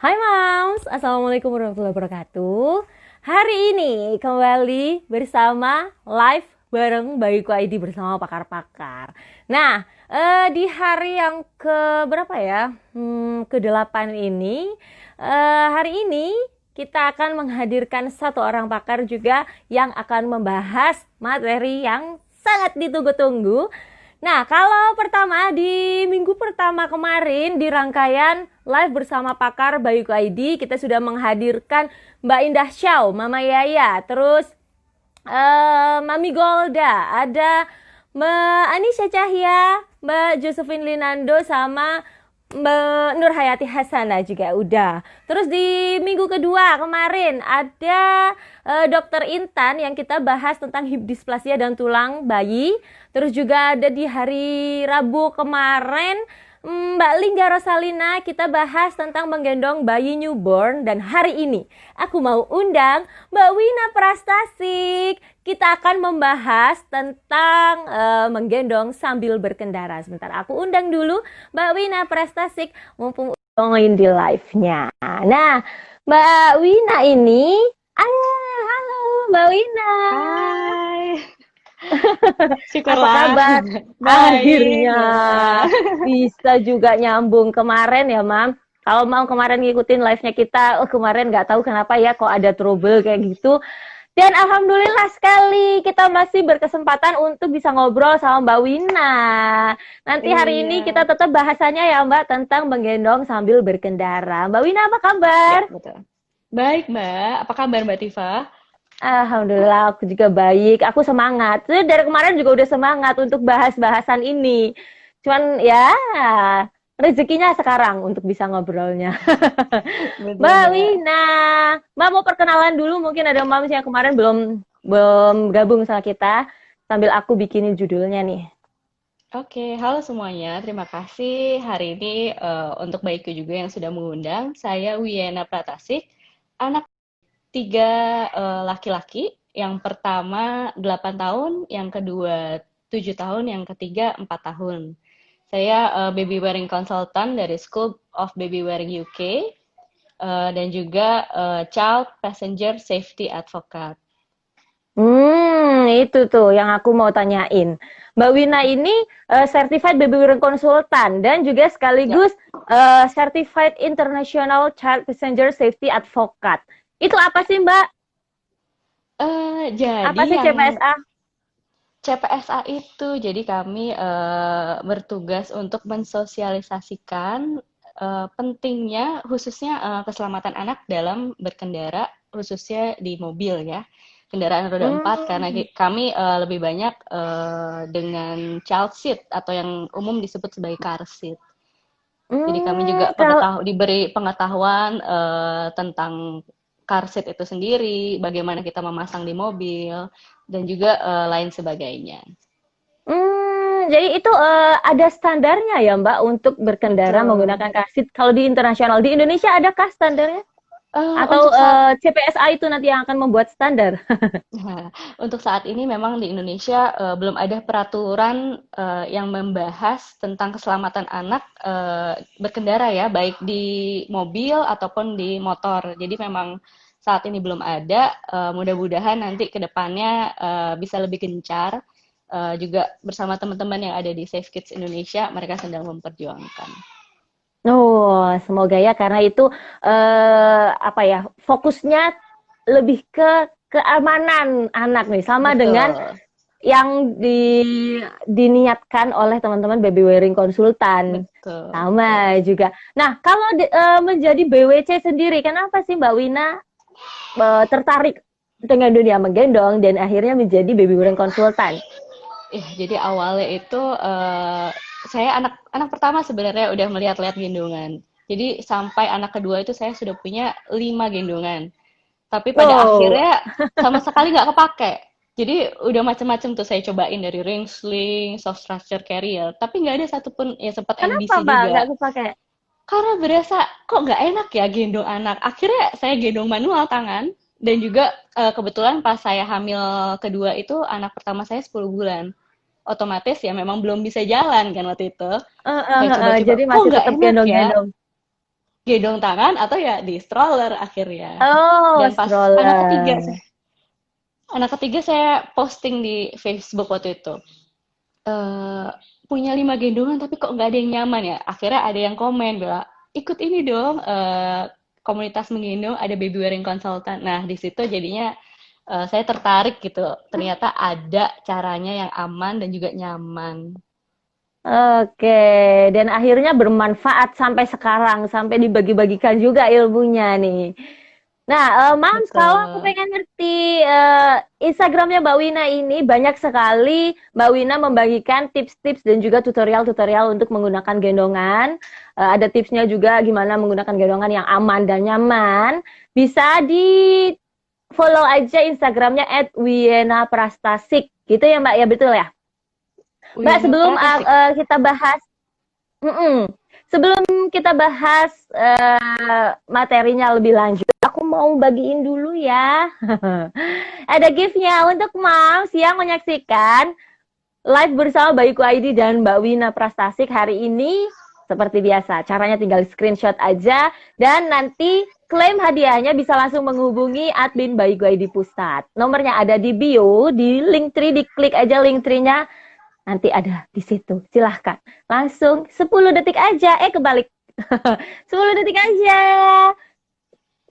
Hai Mams, Assalamualaikum warahmatullahi wabarakatuh. Hari ini kembali bersama live bareng Bayiku ID bersama pakar-pakar. Nah, di hari yang ke berapa ya? Ke-8 ini, hari ini kita akan menghadirkan satu orang pakar juga yang akan membahas materi yang sangat ditunggu-tunggu. Nah, kalau pertama di minggu pertama kemarin di rangkaian live bersama pakar Bayiku ID, kita sudah menghadirkan Mbak Indah Syau, Mama Yaya, terus Mami Golda, ada Mbak Anisha Cahya, Mbak Josephine Linando, sama Mbak Nur Hayati Hasanah juga udah. Terus di minggu kedua kemarin ada Dokter Intan yang kita bahas tentang hip dysplasia dan tulang bayi. Terus juga ada di hari Rabu kemarin Mbak Lingga Rosalina, kita bahas tentang menggendong bayi newborn. Dan hari ini aku mau undang Mbak Wina Prastasik. Kita akan membahas tentang menggendong sambil berkendara. Sebentar, aku undang dulu Mbak Wina Prastasik mumpung join di live-nya. Nah, Mbak Wina ini, halo Mbak Wina. Hai, Apa syukurlah. kabar? Baik. Akhirnya bisa juga nyambung kemarin ya, Mam. Kalau mau kemarin ngikutin live-nya kita, kemarin nggak tahu kenapa ya kok ada trouble kayak gitu. Dan alhamdulillah sekali kita masih berkesempatan untuk bisa ngobrol sama Mbak Wina. Nanti hari ini kita Iya, tetap bahasanya ya Mbak tentang menggendong sambil berkendara. Mbak Wina apa ya kabar? betul. Baik, Mbak. Apa kabar, Mbak Tifa? Alhamdulillah aku juga baik. Aku semangat. Jadi dari kemarin juga udah semangat untuk bahas bahasan ini. Cuman ya rezekinya sekarang untuk bisa ngobrolnya. Betul, Mbak Mbak. Wina, Mbak mau perkenalan dulu, mungkin ada Mbak yang kemarin belum belum gabung sama kita, sambil aku bikinin judulnya nih. Oke, halo semuanya. Terima kasih hari ini untuk baikku juga yang sudah mengundang. Saya Wiena Pratasik, anak tiga laki-laki. Yang pertama 8 tahun, yang kedua 7 tahun, yang ketiga 4 tahun. Saya baby wearing consultant dari School of Baby Wearing UK dan juga Child Passenger Safety Advocate. Itu tuh yang aku mau tanyain. Mbak Wina ini certified baby wearing consultant dan juga Ya, sekaligus certified international child passenger safety advocate. Itu apa sih, Mbak? jadi Apa sih yang CPSA? CPSA itu, jadi kami bertugas untuk mensosialisasikan pentingnya khususnya keselamatan anak dalam berkendara, khususnya di mobil ya, kendaraan roda 4, karena Hmm, kami lebih banyak dengan child seat atau yang umum disebut sebagai car seat. Jadi kami juga kalau diberi pengetahuan tentang car seat itu sendiri, bagaimana kita memasang di mobil, dan juga lain sebagainya. Jadi itu ada standarnya ya Mbak untuk berkendara Betul. menggunakan karsit. Kalau di internasional, di Indonesia adakah standarnya? Atau Untuk saat CPSA itu nanti yang akan membuat standar? nah, untuk saat ini memang di Indonesia belum ada peraturan yang membahas tentang keselamatan anak berkendara ya, baik di mobil ataupun di motor. Jadi memang saat ini belum ada. Mudah-mudahan nanti ke depannya bisa lebih gencar. Juga bersama teman-teman yang ada di Safe Kids Indonesia, mereka sedang memperjuangkan. Oh, semoga ya karena itu apa ya fokusnya lebih ke keamanan anak nih, sama dengan Betul, yang diniatkan oleh teman-teman baby wearing konsultan. betul, betul. Sama juga. Nah, kalau menjadi BWC sendiri, kenapa sih Mbak Wina tertarik dengan dunia menggendong dan akhirnya menjadi baby wearing konsultan? Jadi awalnya itu saya anak pertama sebenarnya udah melihat-lihat gendongan. Jadi sampai anak kedua itu saya sudah punya 5 gendongan. Tapi pada Oh, akhirnya sama sekali nggak kepake. Jadi udah macam-macam tuh saya cobain dari ring sling, soft structure carrier, tapi nggak ada satupun ya sempat kenapa MBC Mbak nggak juga. kepake? Karena berasa kok nggak enak ya gendong anak. Akhirnya saya gendong manual tangan dan juga kebetulan pas saya hamil kedua itu anak pertama saya 10 bulan. Otomatis ya memang belum bisa jalan kan waktu itu. Saya coba-coba, Jadi kok masih nggak tetap enak ya? gendong-gendong. gendong tangan atau ya di stroller akhirnya. Oh, Dan pas stroller. anak ketiga saya posting di Facebook waktu itu. eh Punya 5 gendongan tapi kok nggak ada yang nyaman ya. Akhirnya ada yang komen bilang, ikut ini dong, komunitas menggendong, ada baby wearing consultant. Nah, di situ jadinya saya tertarik gitu. Ternyata ada caranya yang aman dan juga nyaman. Oke, dan akhirnya bermanfaat sampai sekarang, sampai dibagi-bagikan juga ilmunya nih. Nah, Mams, kalau aku Betul. pengen ngerti Instagramnya Mbak Wina ini banyak sekali Mbak Wina membagikan tips-tips dan juga tutorial-tutorial untuk menggunakan gendongan. Ada tipsnya juga gimana menggunakan gendongan yang aman dan nyaman. Bisa di follow aja Instagramnya @wiena_prastasik, gitu ya Mbak, ya betul ya? Mbak, Wiyana sebelum Pratasik. kita bahas, mm-mm. sebelum kita bahas materinya lebih lanjut, aku mau bagiin dulu ya. Ada gift-nya untuk Mams yang menyaksikan live bersama Bayiku ID dan Mbak Wina Prastasik hari ini. Seperti biasa, caranya tinggal screenshot aja dan nanti klaim hadiahnya bisa langsung menghubungi admin Bayiku ID Pusat. Nomornya ada di bio, di link tree, diklik aja link tree-nya. Nanti ada di situ. Silahkan. Langsung 10 detik aja. Kebalik. 10 detik aja.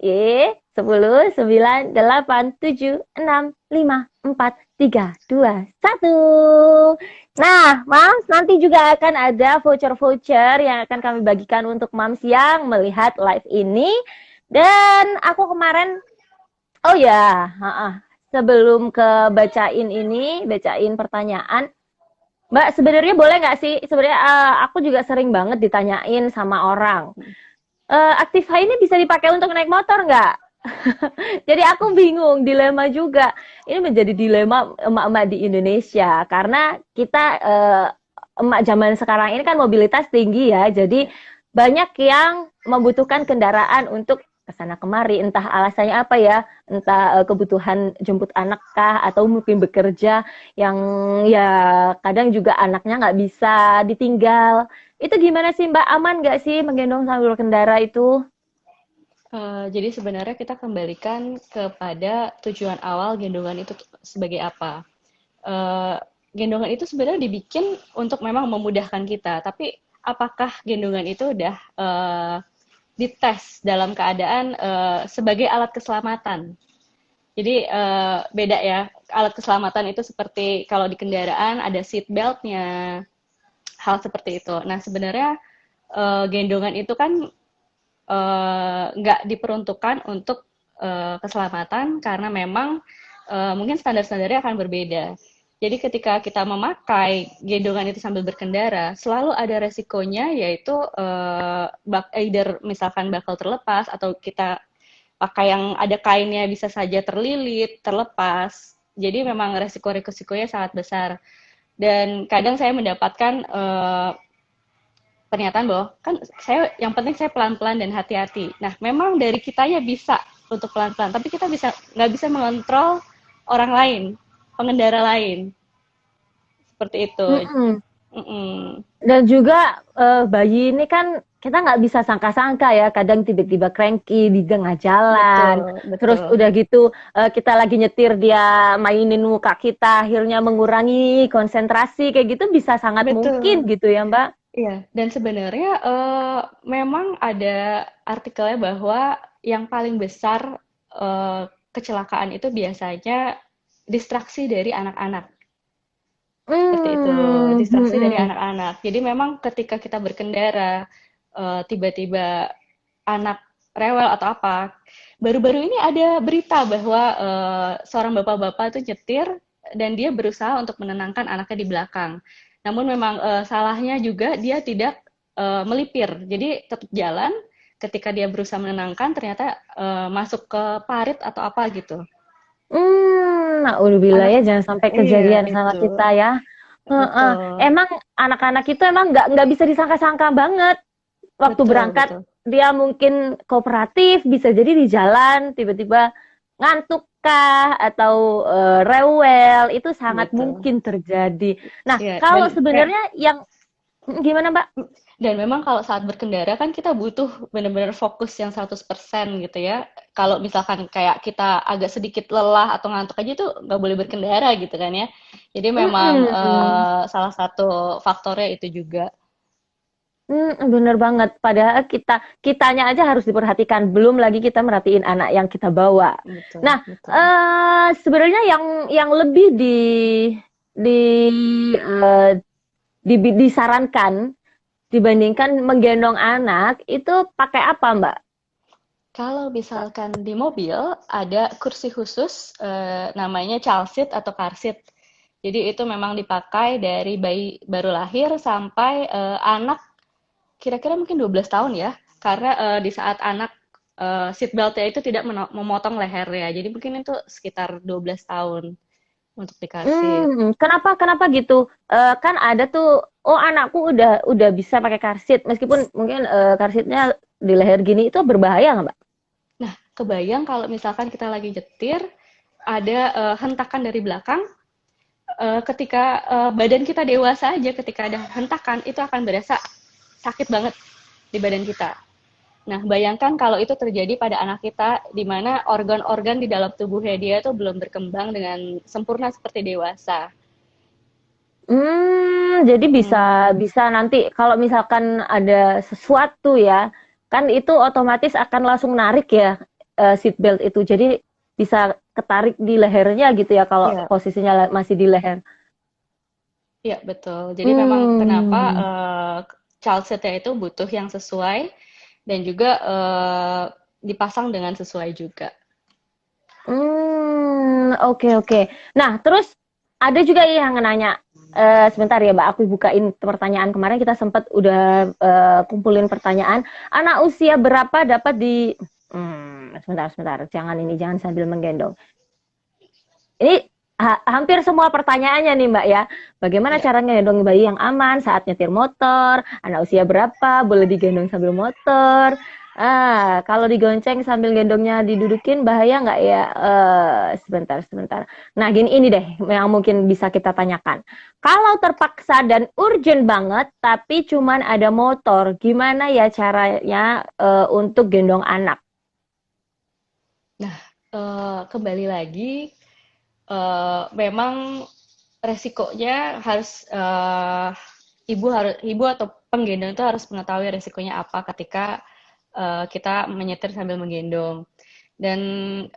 10, 9, 8, 7, 6, 5, 4, 3, 2, 1. Nah, Mams, nanti juga akan ada voucher-voucher yang akan kami bagikan untuk Mams yang melihat live ini. Dan aku kemarin, oh ya, sebelum ke bacain pertanyaan, Mbak, sebenarnya boleh nggak sih? Sebenarnya aku juga sering banget ditanyain sama orang. Activa ini bisa dipakai untuk naik motor nggak? Jadi aku bingung, dilema juga. Ini menjadi dilema emak-emak di Indonesia karena kita emak zaman sekarang ini kan mobilitas tinggi ya. Jadi banyak yang membutuhkan kendaraan untuk kesana kemari, entah alasannya apa ya, entah kebutuhan jemput anak kah, atau mungkin bekerja yang ya kadang juga anaknya nggak bisa ditinggal. Itu gimana sih Mbak? Aman nggak sih menggendong sambil berkendara itu? Jadi sebenarnya kita kembalikan kepada tujuan awal gendongan itu sebagai apa. Eh, Gendongan itu sebenarnya dibikin untuk memang memudahkan kita, tapi apakah gendongan itu udah dites dalam keadaan sebagai alat keselamatan? Jadi beda ya, alat keselamatan itu seperti kalau di kendaraan ada seat belt-nya, hal seperti itu. Nah sebenarnya gendongan itu kan nggak diperuntukkan untuk keselamatan karena memang mungkin standar-standarnya akan berbeda. Jadi ketika kita memakai gendongan itu sambil berkendara, selalu ada resikonya yaitu either misalkan bakal terlepas atau kita pakai yang ada kainnya bisa saja terlilit, terlepas. Jadi memang resiko-resikonya sangat besar. Dan kadang saya mendapatkan pernyataan bahwa kan saya yang penting saya pelan-pelan dan hati-hati. Nah, memang dari kitanya bisa untuk pelan-pelan, tapi kita nggak bisa mengontrol orang lain, pengendara lain, seperti itu. Mm-mm. Mm-mm. Dan juga bayi ini kan kita nggak bisa sangka-sangka ya, kadang tiba-tiba cranky di tengah jalan, Betul, terus betul, udah gitu kita lagi nyetir dia mainin muka kita, akhirnya mengurangi konsentrasi kayak gitu bisa sangat mungkin betul. gitu ya Mbak. Iya, dan sebenarnya memang ada artikelnya bahwa yang paling besar kecelakaan itu biasanya distraksi dari anak-anak. Seperti itu, Hmm, distraksi dari mm-mm. anak-anak. Jadi memang ketika kita berkendara, tiba-tiba anak rewel atau apa. Baru-baru ini ada berita bahwa seorang bapak-bapak itu nyetir dan dia berusaha untuk menenangkan anaknya di belakang. Namun memang salahnya juga dia tidak melipir. Jadi tetap jalan, ketika dia berusaha menenangkan ternyata masuk ke parit atau apa gitu. Naudzubillah Anak ya, jangan sampai iya kejadian sama itu. kita ya. Heeh. Betul. Emang anak-anak itu emang nggak bisa disangka-sangka banget. Waktu Betul, berangkat betul. dia mungkin kooperatif, bisa jadi di jalan tiba-tiba ngantuk kah atau rewel, itu sangat Betul. mungkin terjadi. Nah, Iya, dan kalau kayak sebenarnya yang gimana Mbak? Dan memang kalau saat berkendara kan kita butuh benar-benar fokus yang 100% gitu ya. Kalau misalkan kayak kita agak sedikit lelah atau ngantuk aja tuh nggak boleh berkendara gitu kan ya. Jadi memang Mm-mm. salah satu faktornya itu juga. Bener banget. Padahal kitanya aja harus diperhatikan. Belum lagi kita merhatiin anak yang kita bawa. Betul, Nah, betul. sebenarnya yang lebih di eh, disarankan dibandingkan menggendong anak itu pakai apa, Mbak? Kalau misalkan di mobil ada kursi khusus namanya child seat atau car seat. Jadi itu memang dipakai dari bayi baru lahir sampai anak kira-kira mungkin 12 tahun ya. Karena di saat anak seat beltnya itu tidak memotong lehernya. Jadi mungkin itu sekitar 12 tahun untuk di car seat. Kenapa kenapa gitu? Kan ada tuh, oh anakku udah bisa pakai car seat, meskipun mungkin car seatnya di leher gini itu berbahaya nggak, Mbak? Nah, kebayang kalau misalkan kita lagi nyetir, ada hentakan dari belakang, ketika badan kita dewasa aja, ketika ada hentakan, itu akan berasa sakit banget di badan kita. Nah, bayangkan kalau itu terjadi pada anak kita, di mana organ-organ di dalam tubuhnya dia itu belum berkembang dengan sempurna seperti dewasa. Jadi bisa Mm, bisa nanti kalau misalkan ada sesuatu ya, kan itu otomatis akan langsung narik ya seat belt itu. Jadi bisa ketarik di lehernya gitu ya kalau ya, posisinya masih di leher. ya betul. Jadi memang kenapa Hmm, child seat-nya itu butuh yang sesuai dan juga dipasang dengan sesuai juga. oke oke. Nah, terus ada juga yang nanya, sebentar ya Mbak, aku bukain pertanyaan kemarin kita sempat udah kumpulin pertanyaan. Anak usia berapa dapat sebentar sebentar, jangan sambil menggendong. Ini hampir semua pertanyaannya nih Mbak ya. Bagaimana Ya. cara ngegendong bayi yang aman saat nyetir motor? Anak usia berapa? Boleh digendong sambil motor? Kalau digonceng sambil gendongnya didudukin bahaya nggak ya? Sebentar, sebentar. Nah, gini ini deh yang mungkin bisa kita tanyakan. Kalau terpaksa dan urgent banget, tapi cuman ada motor, gimana ya caranya untuk gendong anak? Nah, kembali lagi, memang resikonya harus ibu atau penggendong itu harus mengetahui resikonya apa ketika kita menyetir sambil menggendong. Dan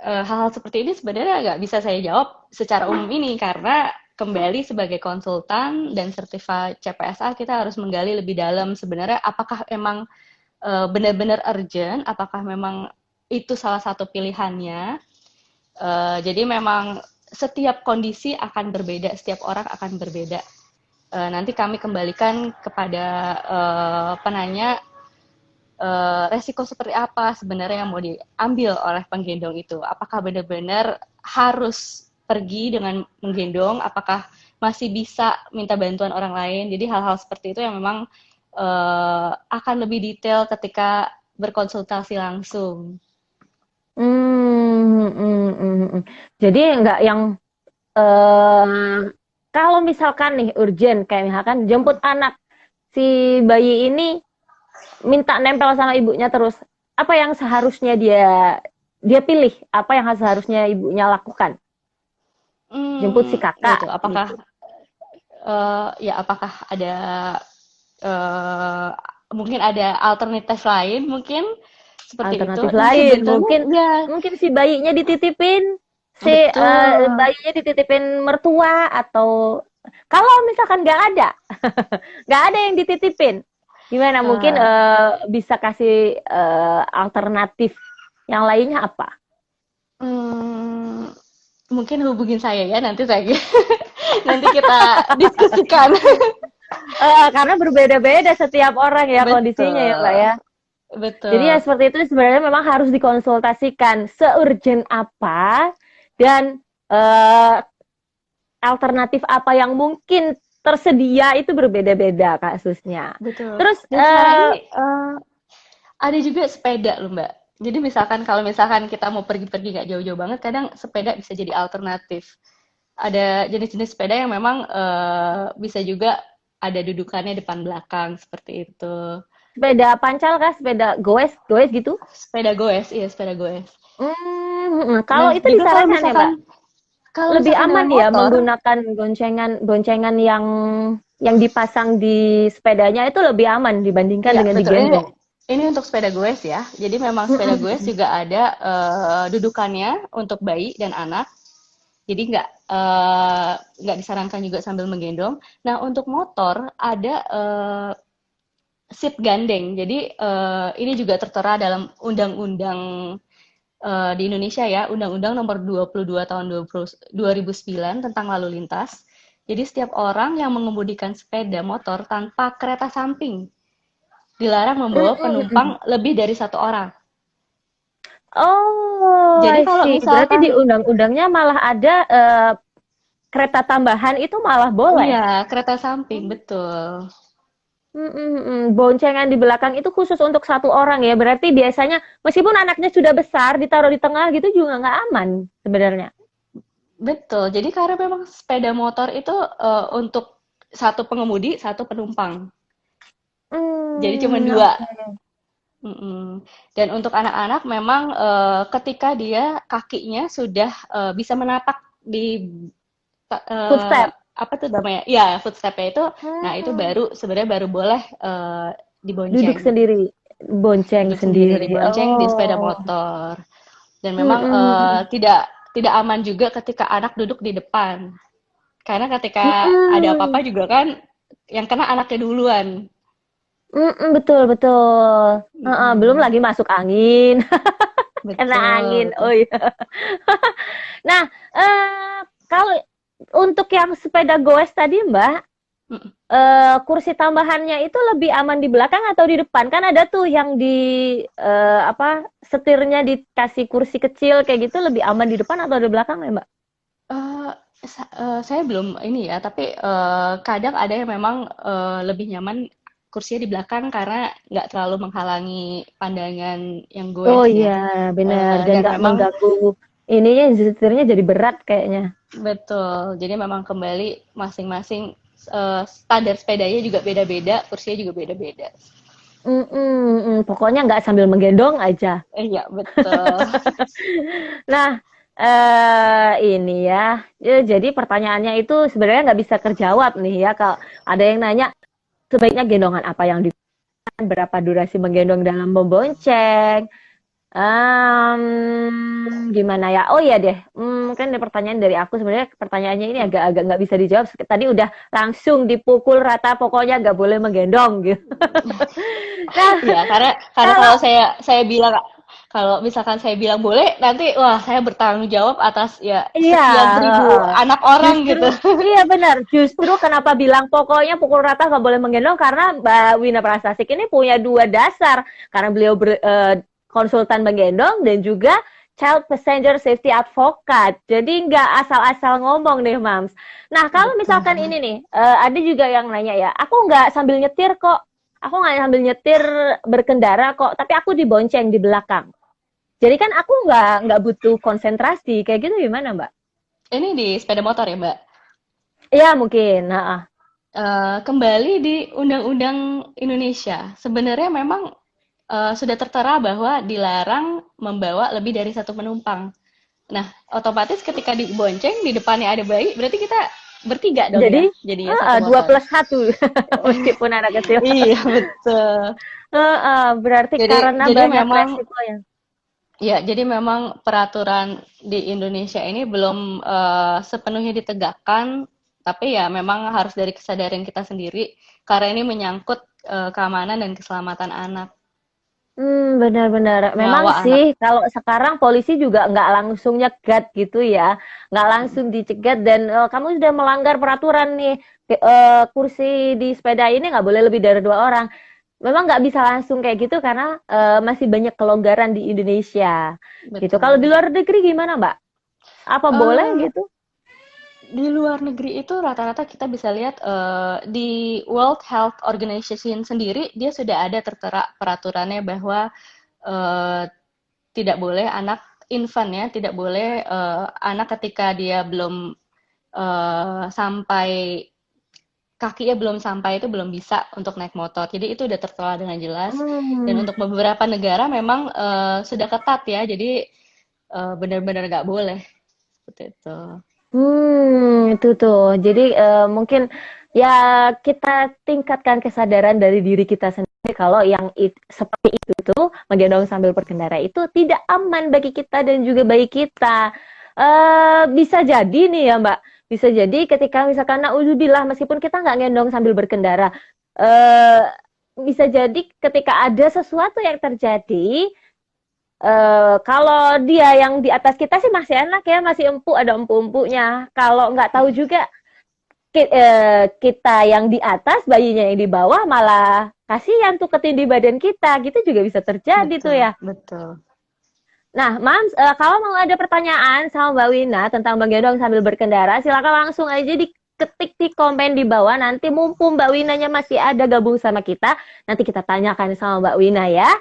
hal-hal seperti ini sebenarnya nggak bisa saya jawab secara umum ini karena kembali sebagai konsultan dan sertifikat CPSA kita harus menggali lebih dalam sebenarnya apakah emang benar-benar urgent, apakah memang itu salah satu pilihannya. Jadi memang setiap kondisi akan berbeda, setiap orang akan berbeda. Nanti kami kembalikan kepada penanya resiko seperti apa sebenarnya yang mau diambil oleh penggendong itu. Apakah benar-benar harus pergi dengan menggendong? Apakah masih bisa minta bantuan orang lain? Jadi hal-hal seperti itu yang memang akan lebih detail ketika berkonsultasi langsung. Hmm, hmm, hmm, hmm. Jadi nggak yang eh kalau misalkan nih urgent kayak misalkan jemput anak si bayi ini minta nempel sama ibunya terus, apa yang seharusnya dia dia pilih, apa yang seharusnya ibunya lakukan? Jemput si kakak Itu apakah gitu. ya apakah ada eh, mungkin ada alternatif lain mungkin seperti itu Alternatif dan lain sebenarnya mungkin ya mungkin si bayinya dititipin si betul. bayinya dititipin mertua atau kalau misalkan nggak ada nggak ada yang dititipin gimana mungkin Eh, bisa kasih alternatif yang lainnya apa. hmm, mungkin hubungin saya ya nanti saya nanti kita diskusikan. Karena berbeda-beda setiap orang ya kondisinya ya Mbak Betul, ya. Jadi ya betul. seperti itu sebenarnya memang harus dikonsultasikan seurgent apa dan eh, alternatif apa yang mungkin tersedia itu berbeda-beda kasusnya. Betul. Terus Dan sekarang ini ada juga sepeda loh Mbak. Jadi misalkan kalau misalkan kita mau pergi-pergi nggak jauh-jauh banget, kadang sepeda bisa jadi alternatif. Ada jenis-jenis sepeda yang memang bisa juga ada dudukannya depan belakang seperti itu. Sepeda pancal kah? Sepeda goes, goes gitu? Sepeda goes, iya sepeda goes. Kalau Nah, itu juga disarankan ya, Mbak, kalau lebih misalkan aman dengan ya motor, menggunakan boncengan yang dipasang di sepedanya itu lebih aman dibandingkan iya dengan betul. digendong. Ini untuk sepeda goes ya. Jadi memang sepeda goes Mm-mm. juga ada dudukannya untuk bayi dan anak. Jadi nggak disarankan juga sambil menggendong. Nah untuk motor ada seat gandeng. Jadi ini juga tertera dalam undang-undang di Indonesia ya, Undang-Undang Nomor 22 Tahun 2009 tentang lalu lintas. Jadi setiap orang yang mengemudikan sepeda motor tanpa kereta samping dilarang membawa Mm-mm. penumpang lebih dari satu orang. Oh, Jadi I kalau see. Berarti di misalkan, undang-undangnya malah ada kereta tambahan itu malah boleh. iya kereta samping betul. Boncengan di belakang itu khusus untuk satu orang ya. Berarti biasanya meskipun anaknya sudah besar, ditaruh di tengah gitu juga nggak aman sebenarnya. Betul. Jadi karena memang sepeda motor itu untuk satu pengemudi, satu penumpang. Jadi cuma dua. Oke. Mm-mm. Dan untuk anak-anak memang ketika dia kakinya sudah bisa menapak di eh, Footstep. apa tuh namanya? Ya, footstep-nya itu. Nah, itu Hmm, baru sebenarnya baru boleh duduk dibonceng. sendiri, bonceng Duduk sendiri sendiri. dibonceng di sepeda Oh. motor. Dan memang Mm-mm. tidak aman juga ketika anak duduk di depan. Karena ketika ada Mm-mm. apa-apa juga kan yang kena anaknya duluan. Betul, betul. Heeh, belum Mm-mm. lagi masuk angin, kena Betul, angin. betul. Oh iya. Nah, kalau untuk yang sepeda goes tadi, Mbak, Mm-mm. kursi tambahannya itu lebih aman di belakang atau di depan? Kan ada tuh yang di apa setirnya dikasih kursi kecil kayak gitu lebih aman di depan atau di belakang ya, Mbak? Eh, saya belum ini ya, tapi kadang ada yang memang lebih nyaman kursinya di belakang karena nggak terlalu menghalangi pandangan yang Oh goesnya. iya, benar. Dan Dan nggak memang mengganggu ininya setirnya jadi berat kayaknya. betul, jadi memang kembali masing-masing standar sepedanya juga beda-beda, kursinya juga beda-beda. Pokoknya nggak sambil menggendong aja. Iya, betul. Nah, ini ya. Jadi pertanyaannya itu sebenarnya nggak bisa terjawab nih ya. Kalau ada yang nanya sebaiknya gendongan apa yang digunakan, berapa durasi menggendong dalam membonceng, gimana ya? Oh iya deh, mungkin ada pertanyaan dari aku sebenarnya pertanyaannya ini agak-agak nggak bisa dijawab. Tadi udah langsung dipukul rata, pokoknya nggak boleh menggendong gitu. Nah, Iya, karena kalau kalau saya bilang kalau misalkan saya bilang boleh, nanti wah saya bertanggung jawab atas ya iya, sekian ribu heeh. anak orang Justru gitu. iya benar, justru kenapa bilang pokoknya pukul rata nggak boleh menggendong karena Mbak Wina Prastasik ini punya dua dasar karena beliau konsultan menggendong dan juga Child Passenger Safety Advocate. Jadi nggak asal-asal ngomong nih, Mams. Nah, kalau misalkan Betul. ini nih, ada juga yang nanya ya, aku nggak sambil nyetir kok. Aku nggak sambil nyetir berkendara kok, tapi aku dibonceng di belakang. Jadi kan aku nggak butuh konsentrasi, kayak gitu gimana, Mbak? Ini di sepeda motor ya, Mbak. Iya mungkin, heeh. Kembali di Undang-Undang Indonesia, sebenarnya memang sudah tertera bahwa dilarang membawa lebih dari satu penumpang. Nah, otomatis ketika dibonceng di depannya ada bayi, berarti kita bertiga dong Jadi ya, jadinya satu dua motor. plus satu meskipun anak kecil. Iya, betul. Berarti karena Jadi banyak memang resiko yang ya, jadi memang peraturan di Indonesia ini belum sepenuhnya ditegakkan, tapi ya memang harus dari kesadaran kita sendiri, karena ini menyangkut keamanan dan keselamatan anak, benar-benar. Memang nyawa anak. sih kalau sekarang polisi juga nggak langsung nyegat gitu ya, nggak langsung dicegat dan kamu sudah melanggar peraturan nih, kursi di sepeda ini nggak boleh lebih dari dua orang. Memang nggak bisa langsung kayak gitu karena masih banyak kelonggaran di Indonesia gitu. Kalau di Betul. luar negeri gimana, Mbak? Apa boleh Eh, gitu? di luar negeri itu rata-rata kita bisa lihat di World Health Organization sendiri, dia sudah ada tertera peraturannya bahwa eh, tidak boleh anak infant ya, tidak boleh anak ketika dia belum sampai kakinya belum sampai itu belum bisa untuk naik motor. Jadi itu udah tertera dengan jelas. Dan Hmm. untuk beberapa negara memang sudah ketat ya. Jadi benar-benar nggak boleh seperti itu. Itu tuh. Jadi mungkin ya kita tingkatkan kesadaran dari diri kita sendiri kalau yang seperti itu tuh menggendong sambil berkendara itu tidak aman bagi kita dan juga bagi kita. Bisa jadi nih ya Mbak, bisa jadi ketika misalkan naudzubillah meskipun kita nggak gendong sambil berkendara, eh bisa jadi ketika ada sesuatu yang terjadi, kalau dia yang di atas kita sih masih enak ya, masih empuk, ada empuk-empuknya. Kalau nggak tahu juga kita yang di atas, bayinya yang di bawah malah kasihan tuh ketindih badan kita, gitu juga bisa terjadi tuh Betul, ya. betul. Nah, Mams, kalau mau ada pertanyaan sama Mbak Wina tentang menggendong sambil berkendara, silakan langsung aja diketik di komen di bawah. Nanti mumpung Mbak Winanya masih ada gabung sama kita, nanti kita tanyakan sama Mbak Wina ya.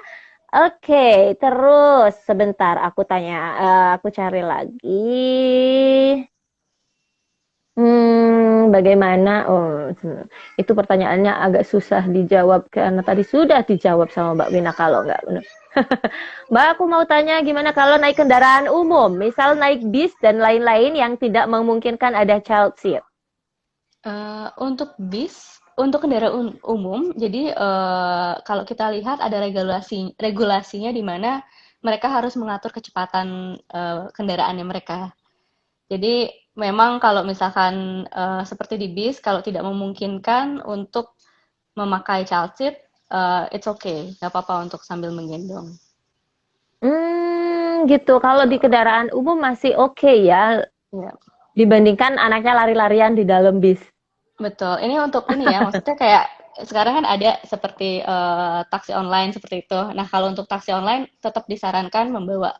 Oke, terus sebentar aku tanya, aku cari lagi. Bagaimana? Oh, itu pertanyaannya agak susah dijawab karena tadi sudah dijawab sama Mbak Wina kalau nggak benar. Mbak, aku mau tanya gimana kalau naik kendaraan umum, misal naik bis dan lain-lain yang tidak memungkinkan ada child seat. Untuk bis, untuk kendaraan umum, jadi kalau kita lihat ada regulasinya di mana mereka harus mengatur kecepatan kendaraannya mereka. Jadi memang kalau misalkan seperti di bis, kalau tidak memungkinkan untuk memakai child seat, it's okay, nggak apa-apa untuk sambil menggendong. Gitu. Kalau di kendaraan umum masih oke ya, Ya, dibandingkan anaknya lari-larian di dalam bis. betul. Ini untuk ini ya, maksudnya kayak sekarang kan ada seperti taksi online seperti itu. Nah, kalau untuk taksi online tetap disarankan membawa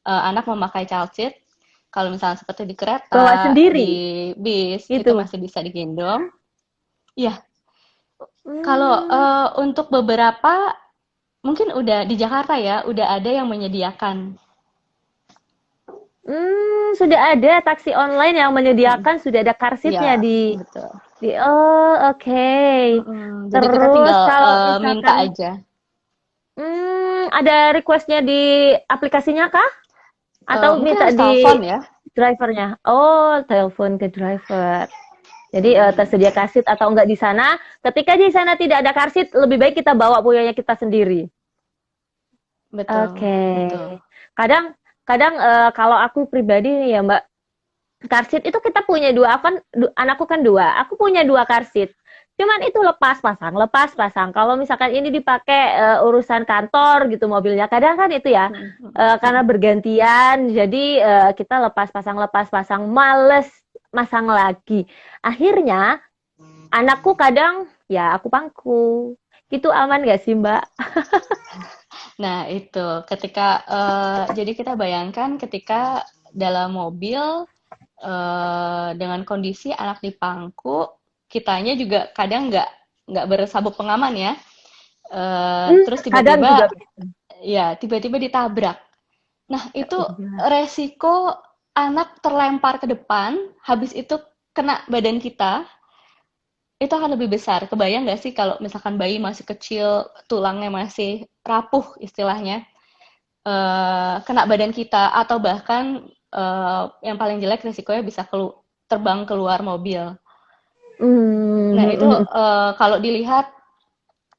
anak memakai child seat. Kalau misalnya seperti di Bawa kereta, sendiri, di bis, itu gitu. masih bisa digendong. Iya, kalau Hmm, untuk beberapa, mungkin udah di Jakarta ya, udah ada yang menyediakan. sudah ada taksi online yang Mm, menyediakan, sudah ada car seat-nya ya, di betul. oh, oke. Jadi kita Terus tinggal kalau minta misalkan aja. ada request-nya di aplikasinya kah? Atau Mungkin minta harus di telepon ya. drivernya? Oh, telepon ke driver. Jadi Mm, tersedia car seat atau enggak di sana. Ketika di sana tidak ada car seat, lebih baik kita bawa punyanya kita sendiri. betul, Oke. betul. Kadang kadang kalau aku pribadi nih ya Mbak, car seat itu kita punya dua, aku kan anakku kan dua, aku punya dua car seat. Cuman itu lepas pasang, lepas pasang. Kalau misalkan ini dipakai urusan kantor gitu mobilnya, kadang kan itu ya Mm, mm, karena mm. bergantian, jadi kita lepas pasang, males masang lagi. Akhirnya anakku kadang ya aku pangku. Gitu aman gak sih Mbak? Nah, itu ketika jadi kita bayangkan ketika dalam mobil dengan kondisi anak di pangku, kitanya juga kadang nggak bersabuk pengaman ya. Terus Kadang juga tiba-tiba begitu. ya tiba-tiba ditabrak. Nah, itu Alhamdulillah. resiko anak terlempar ke depan, habis itu kena badan kita, itu akan lebih besar. Kebayang nggak sih kalau misalkan bayi masih kecil, tulangnya masih rapuh istilahnya, kena badan kita, atau bahkan yang paling jelek risikonya bisa terbang keluar mobil. Nah, itu Hmm. kalau dilihat,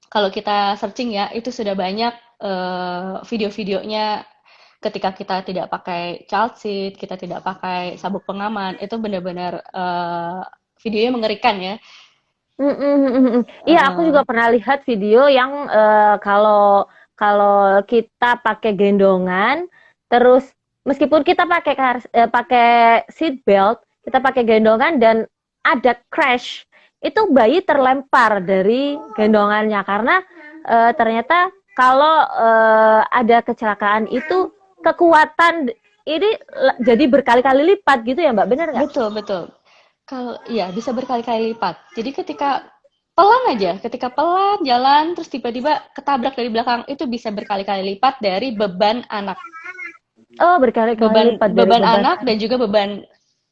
kalau kita searching ya, itu sudah banyak video-videonya ketika kita tidak pakai child seat, kita tidak pakai sabuk pengaman, itu benar-benar videonya mengerikan ya. Iya, aku Uh, juga pernah lihat video yang kalau kalau kita pakai gendongan, terus meskipun kita pakai seat belt, kita pakai gendongan dan ada crash, itu bayi terlempar dari gendongannya karena ternyata kalau ada kecelakaan itu kekuatan ini jadi berkali-kali lipat gitu ya Mbak, benar nggak? betul, betul. Kalau ya bisa berkali-kali lipat. Jadi ketika pelan aja, ketika pelan jalan terus tiba-tiba ketabrak dari belakang itu bisa berkali-kali lipat dari beban anak. Oh, berkali-kali Beban lipat dari beban beban. anak dan juga beban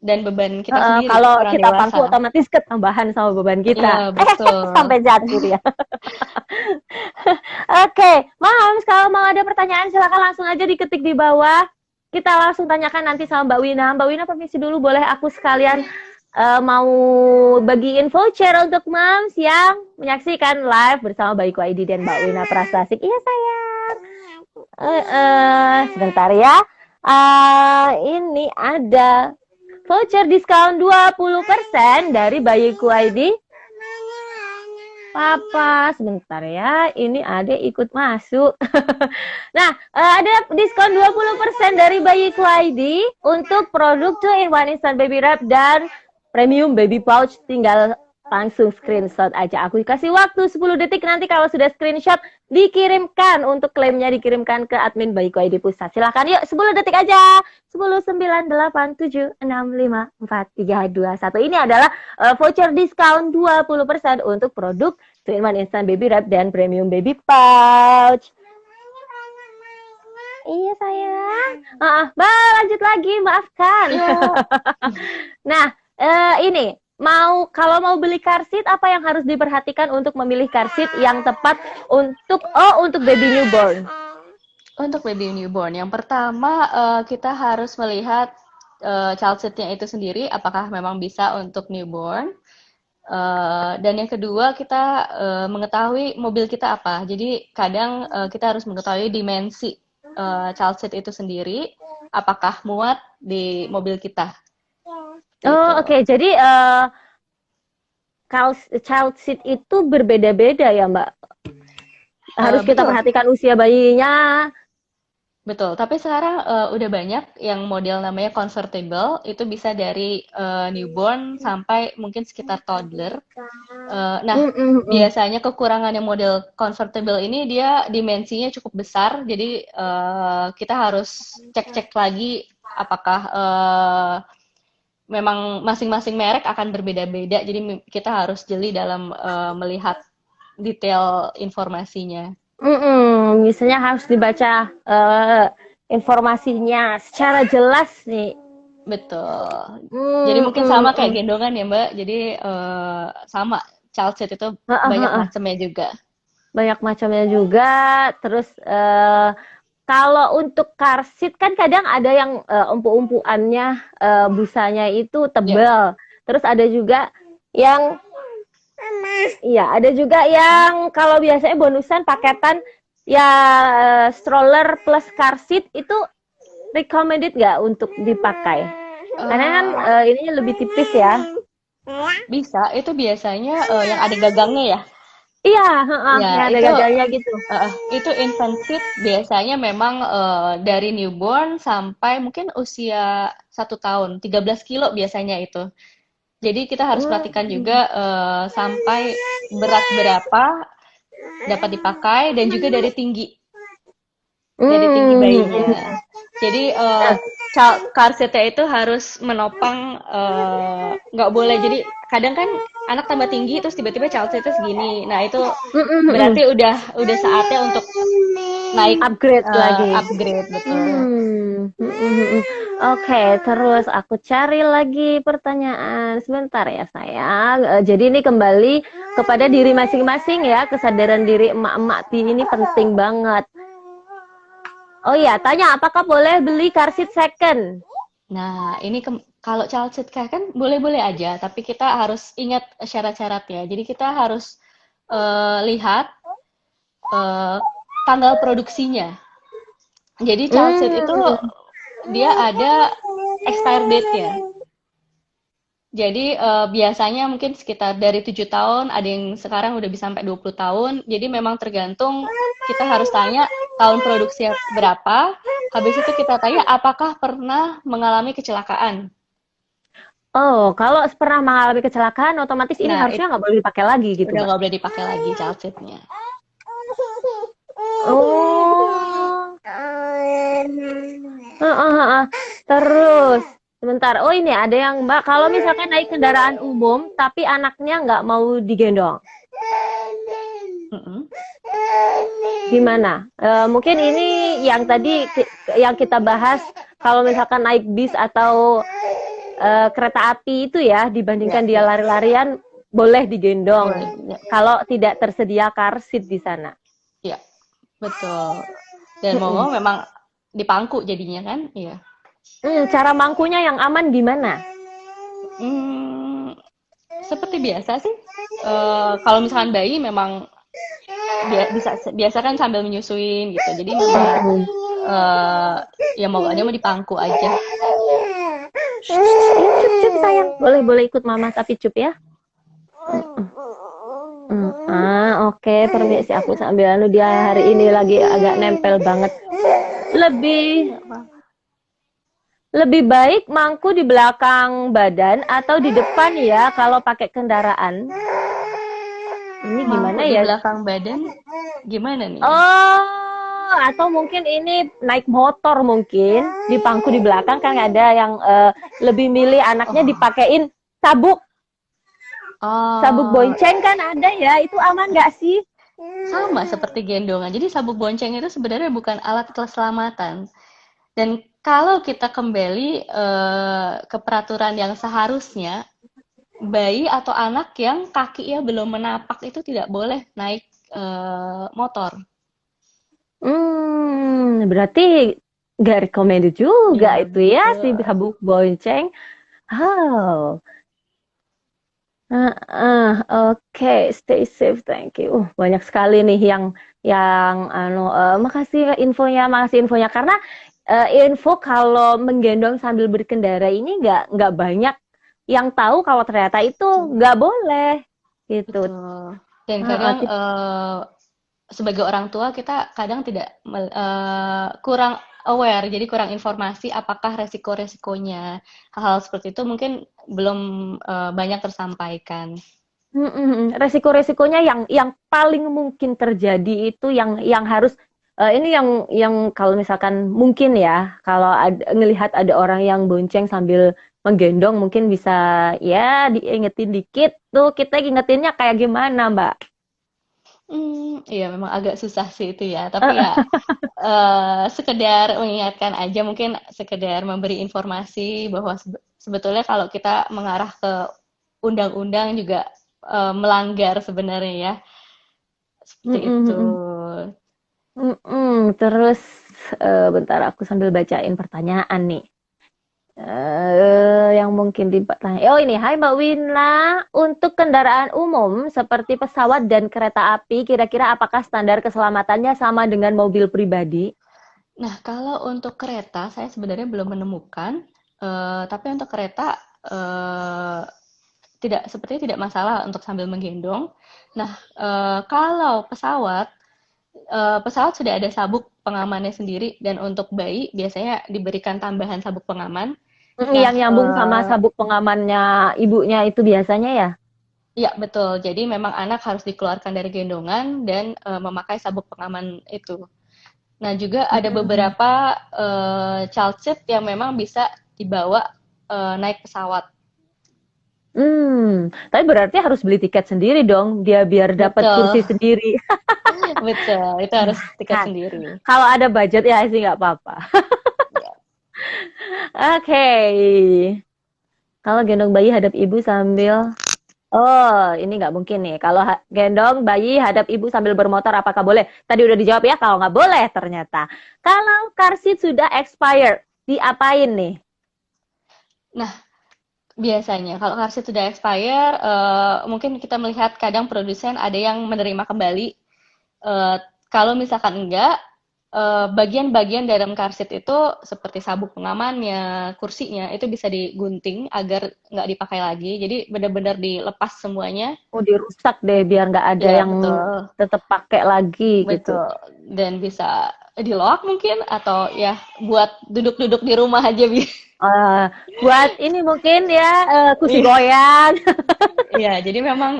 dan beban kita sendiri Kalau orang kita pangku dewasa. otomatis ketambahan sama beban kita. Iya, betul. Sampai jatuh ya. Oke, Mams, kalau mau ada pertanyaan silakan langsung aja diketik di bawah. Kita langsung tanyakan nanti sama Mbak Wina. Mbak Wina permisi dulu, boleh aku sekalian mau bagiin voucher untuk Mams yang menyaksikan live bersama Bayiku ID dan Mbak Wina Prastasik. Iya sayang. Sebentar ya. Ini ada voucher diskon 20% dari Bayiku ID. Papa, sebentar ya. Ini ada ikut masuk. Nah, ada diskon 20% dari Bayiku ID untuk produk 2-in-1 Instant Baby Wrap dan Premium Baby Pouch. Tinggal langsung screenshot aja. Aku kasih waktu 10 detik, nanti kalau sudah screenshot dikirimkan, untuk klaimnya dikirimkan ke admin Bayiku ID Pusat. Silahkan yuk, 10 detik aja. 10, 9, 8, 7, 6, 5, 4, 3, 2, 1. Ini adalah voucher diskon 20% untuk produk 2-in-1 Instant Baby Wrap dan Premium Baby Pouch. Iya sayang. Mbak lanjut lagi, maafkan. Nah, ini kalau mau beli car seat, apa yang harus diperhatikan untuk memilih car seat yang tepat untuk baby newborn? Untuk baby newborn, yang pertama kita harus melihat child seat-nya itu sendiri, apakah memang bisa untuk newborn. Dan yang kedua, kita mengetahui mobil kita apa. Jadi kadang kita harus mengetahui dimensi child seat itu sendiri, apakah muat di mobil kita. Oke. Jadi child seat itu berbeda-beda ya, Mbak? Harus kita perhatikan usia bayinya. Betul, tapi sekarang udah banyak yang model namanya convertible, itu bisa dari newborn sampai mungkin sekitar toddler. Biasanya kekurangan yang model convertible ini, dia dimensinya cukup besar, jadi kita harus cek-cek lagi apakah memang masing-masing merek akan berbeda-beda, jadi kita harus jeli dalam melihat detail informasinya. Misalnya harus dibaca informasinya secara jelas nih. Betul. Jadi mungkin sama kayak gendongan ya Mbak. Jadi sama child seat itu banyak macamnya juga. Banyak macamnya juga. Terus kalau untuk car seat kan kadang ada yang umpu-umpuannya busanya itu tebal. Terus ada juga yang ada juga yang kalau biasanya bonusan paketan ya stroller plus car seat, itu recommended nggak untuk dipakai? Karena kan ininya lebih tipis ya. Bisa, itu biasanya yang ada gagangnya ya. Iya, ada gagangnya gitu. Itu infant seat biasanya memang dari newborn sampai mungkin usia 1 tahun, 13 kilo biasanya itu. Jadi kita harus perhatikan juga sampai berat berapa dapat dipakai, dan juga dari tinggi. Dari tinggi bayinya. Jadi car seat-nya itu harus menopang, nggak boleh. Jadi kadang kan anak tambah tinggi terus tiba-tiba child seat-nya segini. Nah itu berarti udah saatnya untuk naik, upgrade lagi. Upgrade, betul. Oke, terus aku cari lagi pertanyaan. Sebentar ya sayang. Jadi ini kembali kepada diri masing-masing ya. Kesadaran diri emak-emak ini penting banget. Oh iya, tanya apakah boleh beli car seat second? Nah, ini kalau child seat kan boleh-boleh aja, tapi kita harus ingat syarat-syaratnya. Jadi kita harus lihat tanggal produksinya. Jadi child seat itu dia ada expire date-nya. Jadi biasanya mungkin sekitar dari 7 tahun, ada yang sekarang udah bisa sampai 20 tahun. Jadi memang tergantung, kita harus tanya tahun produksi berapa. Habis itu kita tanya apakah pernah mengalami kecelakaan. Oh, kalau pernah mengalami kecelakaan, otomatis ini harusnya nggak boleh dipakai lagi gitu. Udah nggak boleh dipakai lagi child seat-nya. Terus sebentar. Oh ini ada yang Mbak, kalau misalkan naik kendaraan umum tapi anaknya nggak mau digendong, gimana? Mungkin ini yang tadi yang kita bahas, kalau misalkan naik bis atau kereta api itu ya, Ya, dibandingkan dia ya, lari-larian, boleh digendong boleh. Ya, kalau tidak tersedia car seat di sana. ya, betul. Dan Mm-mm. mau memang dipangku jadinya kan? Iya. Cara mangkunya yang aman gimana? Hmm, seperti biasa sih. Kalau misalkan bayi memang bisa biasa kan sambil menyusuin gitu. Jadi memang Mm-mm. eh ya mau gak ada mau dipangku aja. Cup cup sayang, boleh boleh ikut mama tapi cup ya. Oke, permisi aku sambil anu, dia hari ini lagi agak nempel banget. Lebih Nggak apa-apa. lebih baik mangku di belakang badan atau di depan ya kalau pakai kendaraan. Ini gimana Mangkuk di ya? belakang badan gimana nih? Oh, atau mungkin ini naik motor mungkin di pangku di belakang kan ada yang lebih milih anaknya Oh, dipakein sabuk sabuk oh, bonceng kan ada ya, itu aman nggak sih? sama seperti gendongan. Jadi sabuk bonceng itu sebenarnya bukan alat keselamatan. Dan kalau kita kembali ke peraturan yang seharusnya, bayi atau anak yang kakinya belum menapak itu tidak boleh naik motor. Berarti nggak recommended juga Iya, itu ya si betul. sabuk bonceng. Oh, oke, stay safe, thank you. Banyak sekali nih yang makasih infonya karena info kalau menggendong sambil berkendara ini nggak banyak yang tahu kalau ternyata itu Betul. nggak boleh gitu. Betul. Dan Uh, uh, kadang tip- sebagai orang tua kita kadang tidak kurang aware, jadi kurang informasi apakah resiko-resikonya. Hal-hal seperti itu mungkin belum banyak tersampaikan. Resiko-resikonya yang paling mungkin terjadi itu yang harus ini yang kalau misalkan mungkin ya kalau ngelihat ada orang yang bonceng sambil menggendong mungkin bisa ya diingetin dikit tuh kita ingetinnya kayak gimana Mbak? Iya memang agak susah sih itu ya, tapi Eh, ya sekedar mengingatkan aja, mungkin sekedar memberi informasi bahwa sebetulnya kalau kita mengarah ke undang-undang juga melanggar sebenarnya ya, seperti mm, mm, itu. mm, mm. Terus bentar aku sambil bacain pertanyaan nih. Yang mungkin ditanya. Oh ini, hai Mbak Wina, untuk kendaraan umum seperti pesawat dan kereta api, kira-kira apakah standar keselamatannya sama dengan mobil pribadi? Nah, kalau untuk kereta saya sebenarnya belum menemukan, tapi untuk kereta eh, tidak sepertinya tidak masalah untuk sambil menggendong. Nah, kalau pesawat sudah ada sabuk pengamannya sendiri dan untuk bayi biasanya diberikan tambahan sabuk pengaman. Nah, Yang nyambung sama sabuk pengamannya ibunya itu biasanya ya? iya betul. Jadi memang anak harus dikeluarkan dari gendongan dan memakai sabuk pengaman itu. Nah, juga ada Hmm. beberapa child seat yang memang bisa dibawa naik pesawat. Tapi berarti harus beli tiket sendiri dong, dia biar dapat Betul, kursi sendiri. betul. Itu harus tiket Kan, sendiri. kalau ada budget ya sih nggak apa-apa. Ya. Oke. Kalau gendong bayi hadap ibu sambil ini nggak mungkin nih. Kalau gendong bayi hadap ibu sambil bermotor, apakah boleh? Tadi udah dijawab ya, kalau nggak boleh ternyata. Kalau car seat sudah expired, diapain nih? Nah, biasanya kalau karsit sudah expire, mungkin kita melihat kadang produsen ada yang menerima kembali. Eh, Kalau misalkan enggak, bagian-bagian dalam karsit itu seperti sabuk pengamannya, kursinya itu bisa digunting agar nggak dipakai lagi. Jadi benar-benar dilepas semuanya. Oh, dirusak deh biar nggak ada Ya yang betul, tetap pakai lagi gitu. betul. Dan bisa di lock mungkin atau ya buat duduk-duduk di rumah aja. Eh, buat ini mungkin ya kursi Iya. goyang. Iya, jadi memang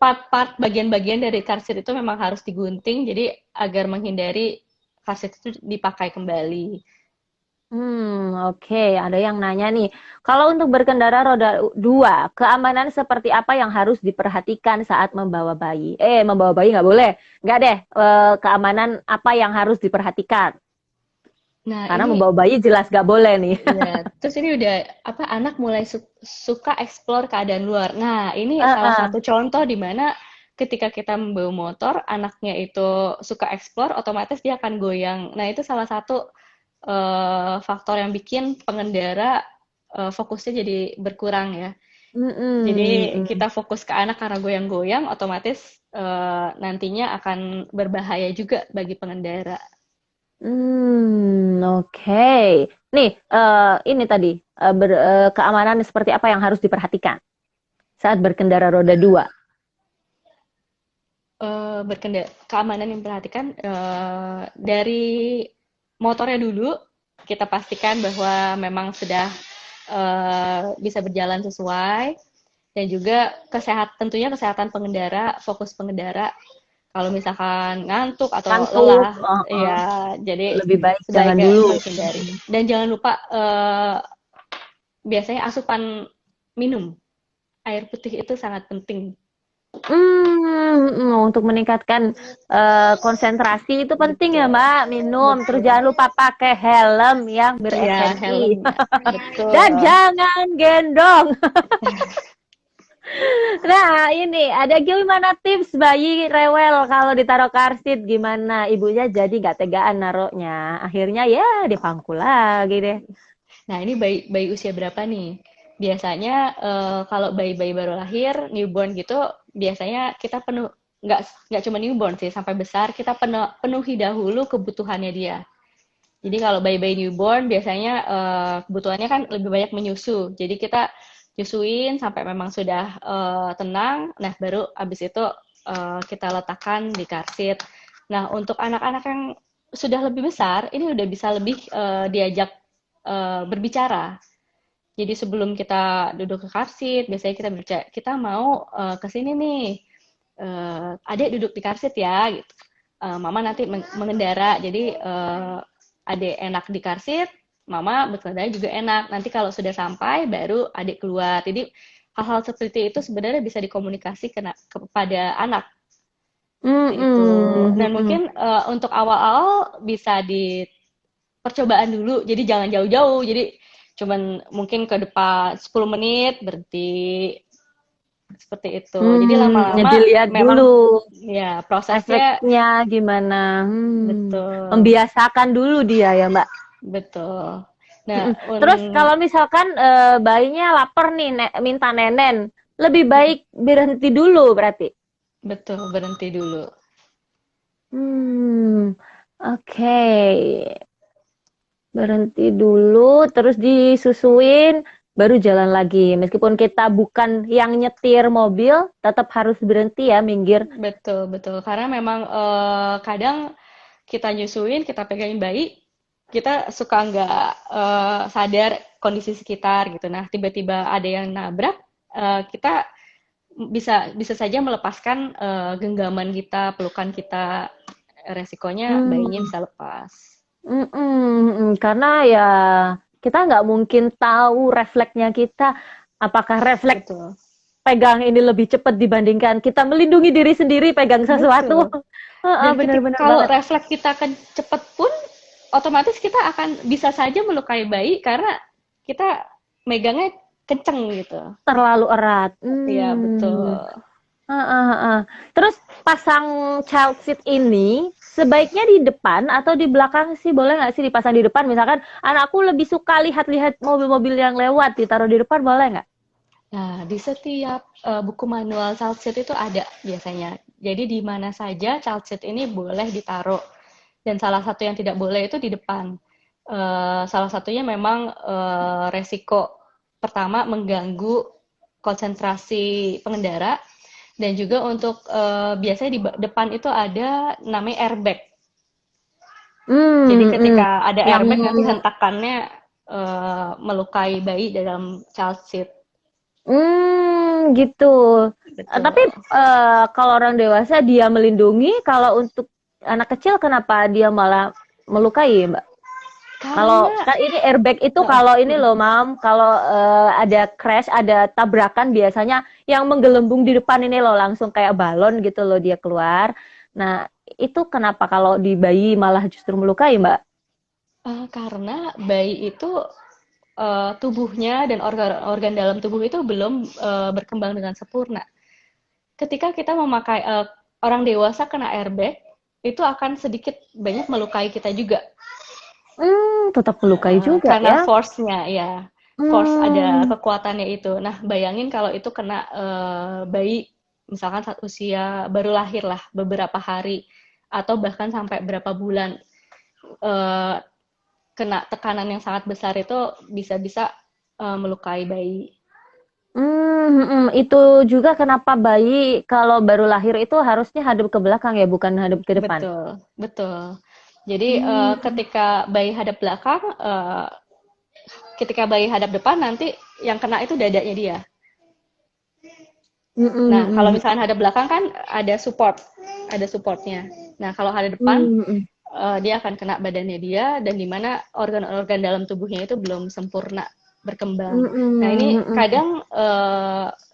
part-part bagian-bagian dari karsit itu memang harus digunting, jadi agar menghindari karsit itu dipakai kembali. Oke. Ada yang nanya nih, kalau untuk berkendara roda dua, keamanan seperti apa yang harus diperhatikan saat membawa bayi? Membawa bayi nggak boleh. Nggak deh, keamanan apa yang harus diperhatikan? Nah, Karena ini membawa bayi jelas gak boleh nih. ya, terus ini udah apa anak mulai suka explore keadaan luar. Nah, ini salah Heeh. satu contoh di mana ketika kita membawa motor, anaknya itu suka explore, otomatis dia akan goyang. Nah, itu salah satu faktor yang bikin pengendara fokusnya jadi berkurang ya. Jadi Mm-mm. kita fokus ke anak karena goyang-goyang, otomatis nantinya akan berbahaya juga bagi pengendara. Oke. Nih, ini tadi keamanan seperti apa yang harus diperhatikan saat berkendara roda dua? Keamanan yang diperhatikan dari motornya dulu kita pastikan bahwa memang sudah bisa berjalan sesuai dan juga tentunya kesehatan pengendara, fokus pengendara. Kalau misalkan ngantuk atau Kantuk, lelah, ya jadi lebih baik jangan sebaiknya dulu. menghindari. Dan jangan lupa biasanya asupan minum air putih itu sangat penting. Untuk meningkatkan konsentrasi itu penting ya Betul, Mbak, minum. Terus betul. jangan lupa pakai helm yang Ya, beresensi. helm. Dan Betul. jangan gendong. Nah, ini ada gimana tips bayi rewel kalau ditaruh karsit gimana? Ibunya jadi nggak tegaan naruhnya. Akhirnya ya dipangku lagi deh. Nah, ini bayi bayi usia berapa nih? Biasanya kalau bayi-bayi baru lahir, newborn gitu, biasanya kita nggak nggak cuma newborn sih, sampai besar kita penuhi dahulu kebutuhannya dia. Jadi kalau bayi-bayi newborn biasanya kebutuhannya kan lebih banyak menyusu. Jadi kita nyusuin sampai memang sudah tenang. Nah, baru abis itu kita letakkan di karsit. Nah, untuk anak-anak yang sudah lebih besar, ini udah bisa lebih diajak berbicara. Jadi sebelum kita duduk ke karsit, biasanya kita berbicara, kita mau ke sini nih, adik duduk di karsit ya, gitu. Mama nanti mengendara, jadi adik enak di karsit, mama berkendara juga enak. Nanti kalau sudah sampai, baru adik keluar. Jadi hal-hal seperti itu sebenarnya bisa dikomunikasi kepada anak. Seperti itu. Dan Mm-mm. mungkin untuk awal-awal bisa di percobaan dulu. Jadi jangan jauh-jauh. Jadi cuman mungkin ke depan 10 menit berhenti seperti itu. Jadi Ya lama-lama dilihat memang dulu ya prosesnya efeknya gimana. betul, Membiasakan dulu dia ya Mbak. betul. Nah, Mm-mm. Terus kalau misalkan bayinya lapar nih, minta nenen, lebih baik berhenti dulu berarti. betul berhenti dulu. Hmm, oke. Berhenti dulu, terus disusuin, baru jalan lagi. Meskipun kita bukan yang nyetir mobil, tetap harus berhenti ya, minggir. Betul, betul. Karena memang kadang kita nyusuin, kita pegangin bayi, kita suka nggak sadar kondisi sekitar gitu. Nah, tiba-tiba ada yang nabrak, kita bisa saja melepaskan genggaman kita, pelukan kita, resikonya bayinya Hmm, bisa lepas. karena ya kita nggak mungkin tahu refleksnya kita, apakah refleks Betul, pegang ini lebih cepat dibandingkan kita melindungi diri sendiri pegang sesuatu. betul. Dan ketika Bener-bener kalau banget. refleks kita cepat pun, otomatis kita akan bisa saja melukai bayi karena kita megangnya kenceng gitu. Terlalu erat. Iya, betul. Heeh, heeh. Terus pasang child seat ini sebaiknya di depan atau di belakang sih? Boleh nggak sih dipasang di depan? Misalkan anakku lebih suka lihat-lihat mobil-mobil yang lewat, ditaruh di depan boleh nggak? Nah, di setiap buku manual child seat itu ada biasanya. Jadi di mana saja child seat ini boleh ditaruh. Dan salah satu yang tidak boleh itu di depan. Salah satunya memang resiko pertama mengganggu konsentrasi pengendara dan juga untuk biasanya di depan itu ada namanya airbag. Jadi Hmm, hmm. ketika ada Yang airbag nanti hentakannya melukai bayi dalam child seat. gitu. Tapi Betul. kalau orang dewasa dia melindungi, kalau untuk anak kecil kenapa dia malah melukai, Mbak? Kalau Karena kan ini airbag itu kalau ini loh, Mam, kalau ada crash, ada tabrakan biasanya yang menggelembung di depan ini loh langsung kayak balon gitu loh dia keluar. Nah, itu kenapa kalau di bayi malah justru melukai, Mbak? Karena bayi itu tubuhnya dan organ-organ dalam tubuh itu belum berkembang dengan sempurna. Ketika kita memakai orang dewasa kena airbag, itu akan sedikit banyak melukai kita juga. Tetap melukai juga Karena ya. force-nya ya, force ada Hmm, kekuatannya itu. Nah, bayangin kalau itu kena bayi, misalkan saat usia baru lahir lah, beberapa hari, atau bahkan sampai berapa bulan, eh, kena tekanan yang sangat besar itu bisa-bisa melukai bayi. itu juga kenapa bayi kalau baru lahir itu harusnya hadap ke belakang ya, bukan hadap ke depan. Betul, betul. Jadi Hmm, ketika bayi hadap belakang, ketika bayi hadap depan nanti yang kena itu dadanya dia. mm, Nah, mm, kalau mm, misalnya hadap belakang kan ada supportnya. Nah, kalau hadap depan mm, mm, dia akan kena badannya dia dan di mana organ-organ dalam tubuhnya itu belum sempurna berkembang. mm, Nah, mm, ini mm, mm. kadang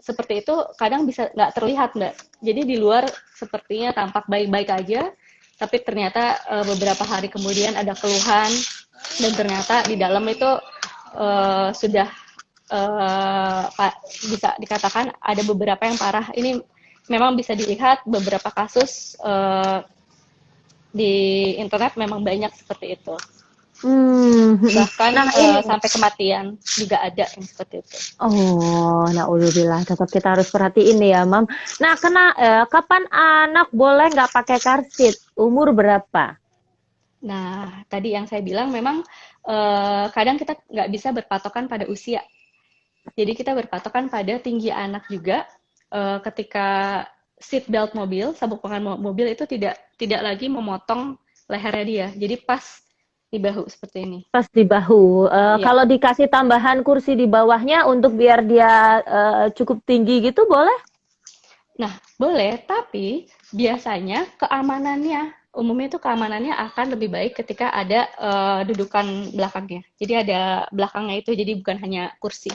seperti itu kadang bisa nggak terlihat, Mbak. Jadi di luar sepertinya tampak baik-baik aja, tapi ternyata beberapa hari kemudian ada keluhan dan ternyata di dalam itu sudah bisa dikatakan ada beberapa yang parah. Ini memang bisa dilihat beberapa kasus di internet memang banyak seperti itu. Mm. Bahkan Nah ini, sampai kematian juga ada yang seperti itu. oh, naudzubillah, tetap kita harus perhatiin nih ya, Mam. Nah, kapan anak boleh nggak pakai karsit? Umur berapa? Nah, tadi yang saya bilang memang kadang kita nggak bisa berpatokan pada usia. Jadi kita berpatokan pada tinggi anak juga. Ketika seat belt mobil, sabuk pengaman mobil itu tidak lagi memotong lehernya dia. Jadi pas di bahu seperti ini. Pas di bahu. Iya. Kalau dikasih tambahan kursi di bawahnya untuk biar dia cukup tinggi gitu, boleh? Nah, boleh, tapi biasanya keamanannya, umumnya itu keamanannya akan lebih baik ketika ada dudukan belakangnya. Jadi ada belakangnya itu, jadi bukan hanya kursi.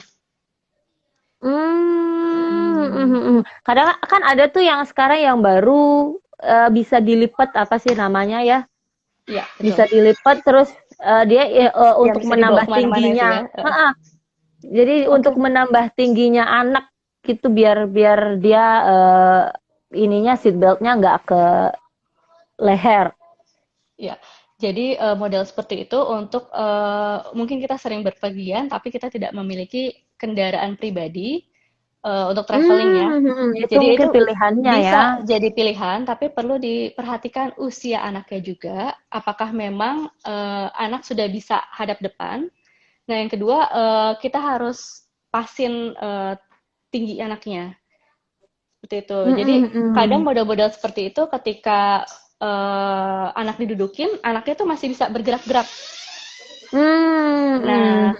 Hmm. Kadang kan ada tuh yang sekarang yang baru bisa dilipat apa sih namanya ya? Iya, betul. Bisa dilipat terus dia Yang untuk bisa dibawa menambah kemana-mana itu tingginya. ya. Ha-ha. Jadi untuk Oke. menambah tingginya anak gitu biar biar dia ininya seat beltnya nggak ke leher. Ya, jadi model seperti itu untuk mungkin kita sering berpergian, tapi kita tidak memiliki kendaraan pribadi untuk traveling ya. Itu Jadi mungkin itu pilihannya ya. bisa jadi pilihan, tapi perlu diperhatikan usia anaknya juga. Apakah memang anak sudah bisa hadap depan? Nah, yang kedua kita harus pasin tinggi anaknya seperti itu. Jadi kadang Mm-mm. model-model seperti itu ketika anak didudukin, anaknya tuh masih bisa bergerak-gerak. Nah, Mm-mm.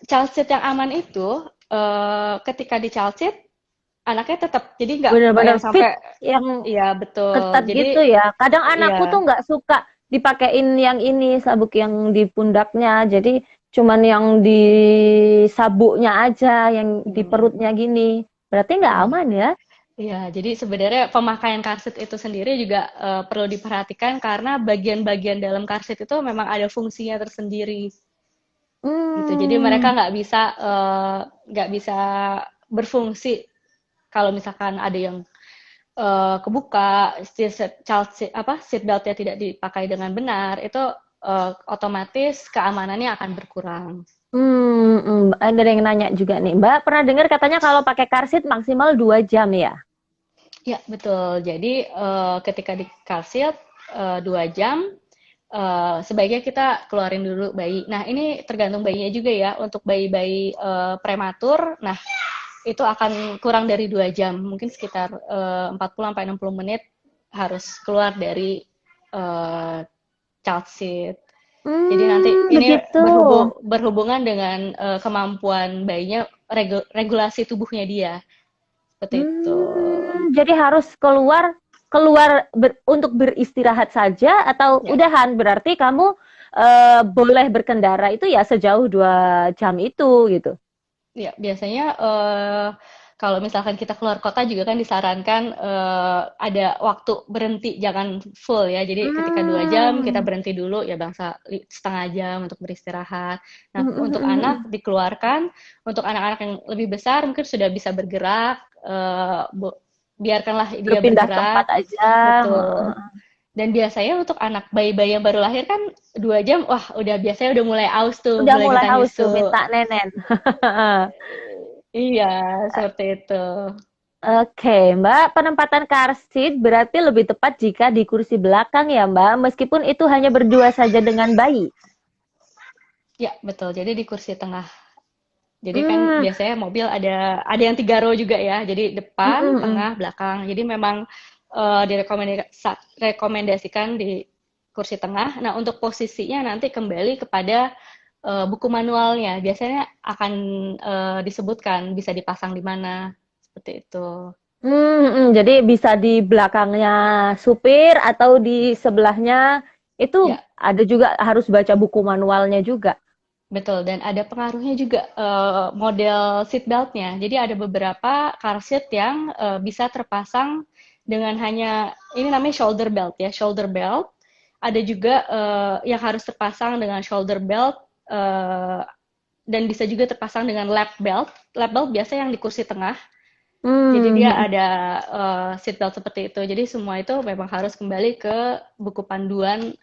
child seat yang aman itu ketika di child seat anaknya tetap jadi nggak Bener-bener yang fit sampai yang iya betul. ketat gitu Jadi ya. Kadang anakku tuh iya, nggak suka dipakein yang ini sabuk yang di pundaknya. Jadi cuman yang di sabuknya aja, yang di hmm, perutnya gini. Berarti nggak iya. aman ya? Iya, jadi sebenarnya pemakaian karsit itu sendiri juga perlu diperhatikan karena bagian-bagian dalam karsit itu memang ada fungsinya tersendiri gitu. Jadi mereka Hmm, nggak bisa berfungsi kalau misalkan ada yang kebuka, seat beltnya tidak dipakai dengan benar, itu otomatis keamanannya akan berkurang. ada yang nanya juga nih. Mbak pernah dengar katanya kalau pakai karsit maksimal 2 jam ya? Ya, betul. Jadi ketika di car seat 2 jam, sebaiknya kita keluarin dulu bayi. Nah, ini tergantung bayinya juga ya. Untuk bayi-bayi prematur, nah itu akan kurang dari 2 jam, mungkin sekitar 40 sampai 60 menit harus keluar dari uh, child seat. Jadi nanti ini Begitu. berhubungan dengan kemampuan bayinya, regulasi tubuhnya dia seperti itu. Jadi harus keluar keluar untuk beristirahat saja atau Ya, udahan berarti kamu boleh berkendara itu ya sejauh 2 jam itu gitu. ya biasanya kalau misalkan kita keluar kota juga kan disarankan ada waktu berhenti, jangan full ya. Jadi ketika 2 jam kita berhenti dulu ya bangsa setengah jam untuk beristirahat. Nah, untuk anak dikeluarkan, untuk anak-anak yang lebih besar mungkin sudah bisa bergerak, biarkanlah dia Berpindah bergerak. tempat aja. Betul. Dan biasanya untuk anak bayi-bayi yang baru lahir kan 2 jam, wah udah biasanya udah mulai aus tuh, Udah mulai minta haus tuh, nyusu. minta nenen. Iya, seperti itu. Oke, Mbak, penempatan car seat berarti lebih tepat jika di kursi belakang ya, Mbak, meskipun itu hanya berdua saja dengan bayi. Ya, betul. Jadi di kursi tengah. Jadi kan biasanya mobil ada yang 3 row juga ya. Jadi depan, tengah, belakang. Jadi memang direkomendasikan di kursi tengah. Nah, untuk posisinya nanti kembali kepada buku manualnya. Biasanya akan disebutkan bisa dipasang di mana. Seperti itu. Jadi bisa di belakangnya supir atau di sebelahnya itu Ya, ada juga harus baca buku manualnya juga. betul. Dan ada pengaruhnya juga model seat beltnya. Jadi ada beberapa car seat yang bisa terpasang dengan hanya, ini namanya shoulder belt ya, shoulder belt. Ada juga yang harus terpasang dengan shoulder belt dan bisa juga terpasang dengan lap belt. Lap belt biasa yang di kursi tengah. Jadi dia ada seat belt seperti itu. Jadi semua itu memang harus kembali ke buku panduan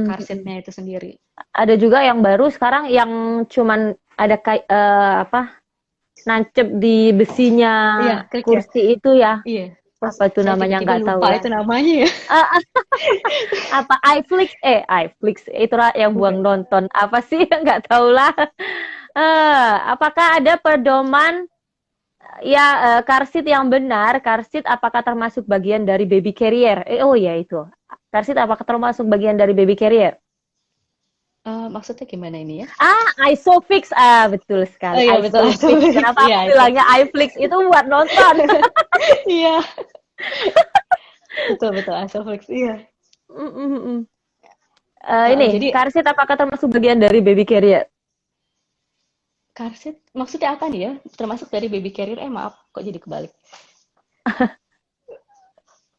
car seat-nya itu sendiri. Ada juga yang baru sekarang yang cuman ada kayak nancep di besinya Iya, klik ya. kursi itu ya. Iya. Apa itu Saya namanya tiba-tiba nggak tahu lupa ya. itu namanya ya. Apa iFlix itu yang buang nonton apa sih nggak tahu lah. Apakah ada pedoman ya car seat yang benar? Car seat apakah termasuk bagian dari baby carrier? Oh ya itu. Car seat apakah termasuk bagian dari baby carrier? Maksudnya gimana ini ya? Isofix, betul sekali. Oh iya, betul. Isofix. Kenapa Iya, aku bilangnya iFlix? Itu buat nonton. Iya. Betul, Isofix. Iya. Ini, Jadi car seat apakah termasuk bagian dari baby carrier? car seat maksudnya apa nih ya? Termasuk dari baby carrier? Maaf, kok jadi kebalik.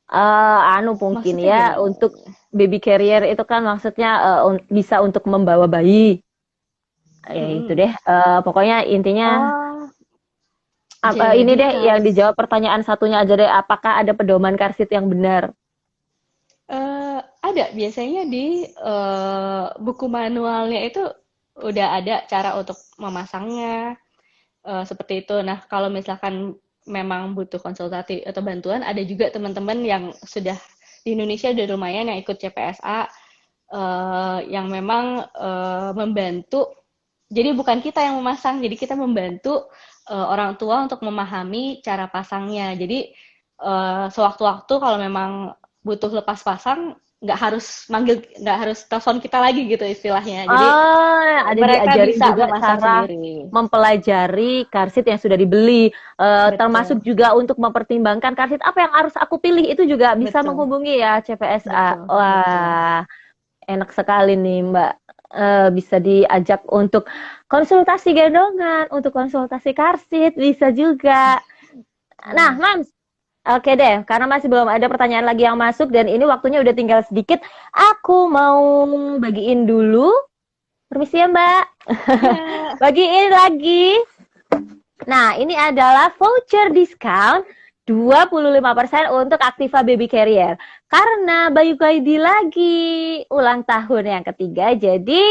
Mungkin Maksudnya ya gimana? untuk baby carrier itu kan maksudnya bisa untuk membawa bayi. Ya itu deh. Pokoknya intinya ini Jadi deh yang dijawab pertanyaan satunya aja deh. Apakah ada pedoman car seat yang benar? Ada biasanya di buku manualnya itu udah ada cara untuk memasangnya seperti itu. Nah, kalau misalkan memang butuh konsultasi atau bantuan, ada juga teman-teman yang sudah di Indonesia udah lumayan yang ikut CPSA yang memang membantu. Jadi bukan kita yang memasang, jadi kita membantu orang tua untuk memahami cara pasangnya. Jadi sewaktu-waktu kalau memang butuh lepas pasang, nggak harus telepon kita lagi gitu istilahnya. Jadi ada mereka diajarin bisa juga memasang cara sendiri. mempelajari car seat yang sudah dibeli, termasuk juga untuk mempertimbangkan car seat apa yang harus aku pilih itu juga bisa menghubungi ya CPSA. Wah, enak sekali nih Mbak. Bisa diajak untuk konsultasi gendongan, untuk konsultasi car seat bisa juga. Nah, Mams, oke deh, karena masih belum ada pertanyaan lagi yang masuk dan ini waktunya udah tinggal sedikit, aku mau bagiin dulu. Permisi ya Mbak. Bagiin lagi. Nah, ini adalah voucher diskon 25% untuk Activa Baby Carrier. Karena Bayu ID lagi ulang tahun yang ketiga, jadi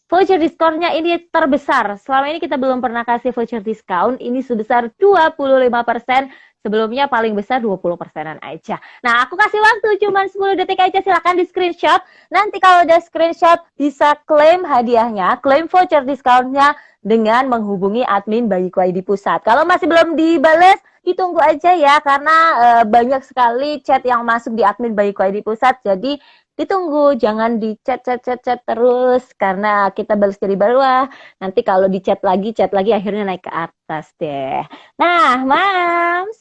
voucher diskonnya ini terbesar. Selama ini kita belum pernah kasih voucher diskon, ini sebesar 25%. Sebelumnya paling besar 20%-an aja. Nah, aku kasih waktu cuma 10 detik aja, silakan di screenshot. Nanti kalau udah screenshot bisa klaim hadiahnya, klaim voucher diskonnya dengan menghubungi admin Bayiku ID Pusat. Kalau masih belum dibales, ditunggu aja ya, karena banyak sekali chat yang masuk di admin Bayiku ID Pusat. Jadi ditunggu, jangan di chat terus karena kita balas dari bawah. Nanti kalau di chat lagi akhirnya naik ke atas deh. Nah, Mams,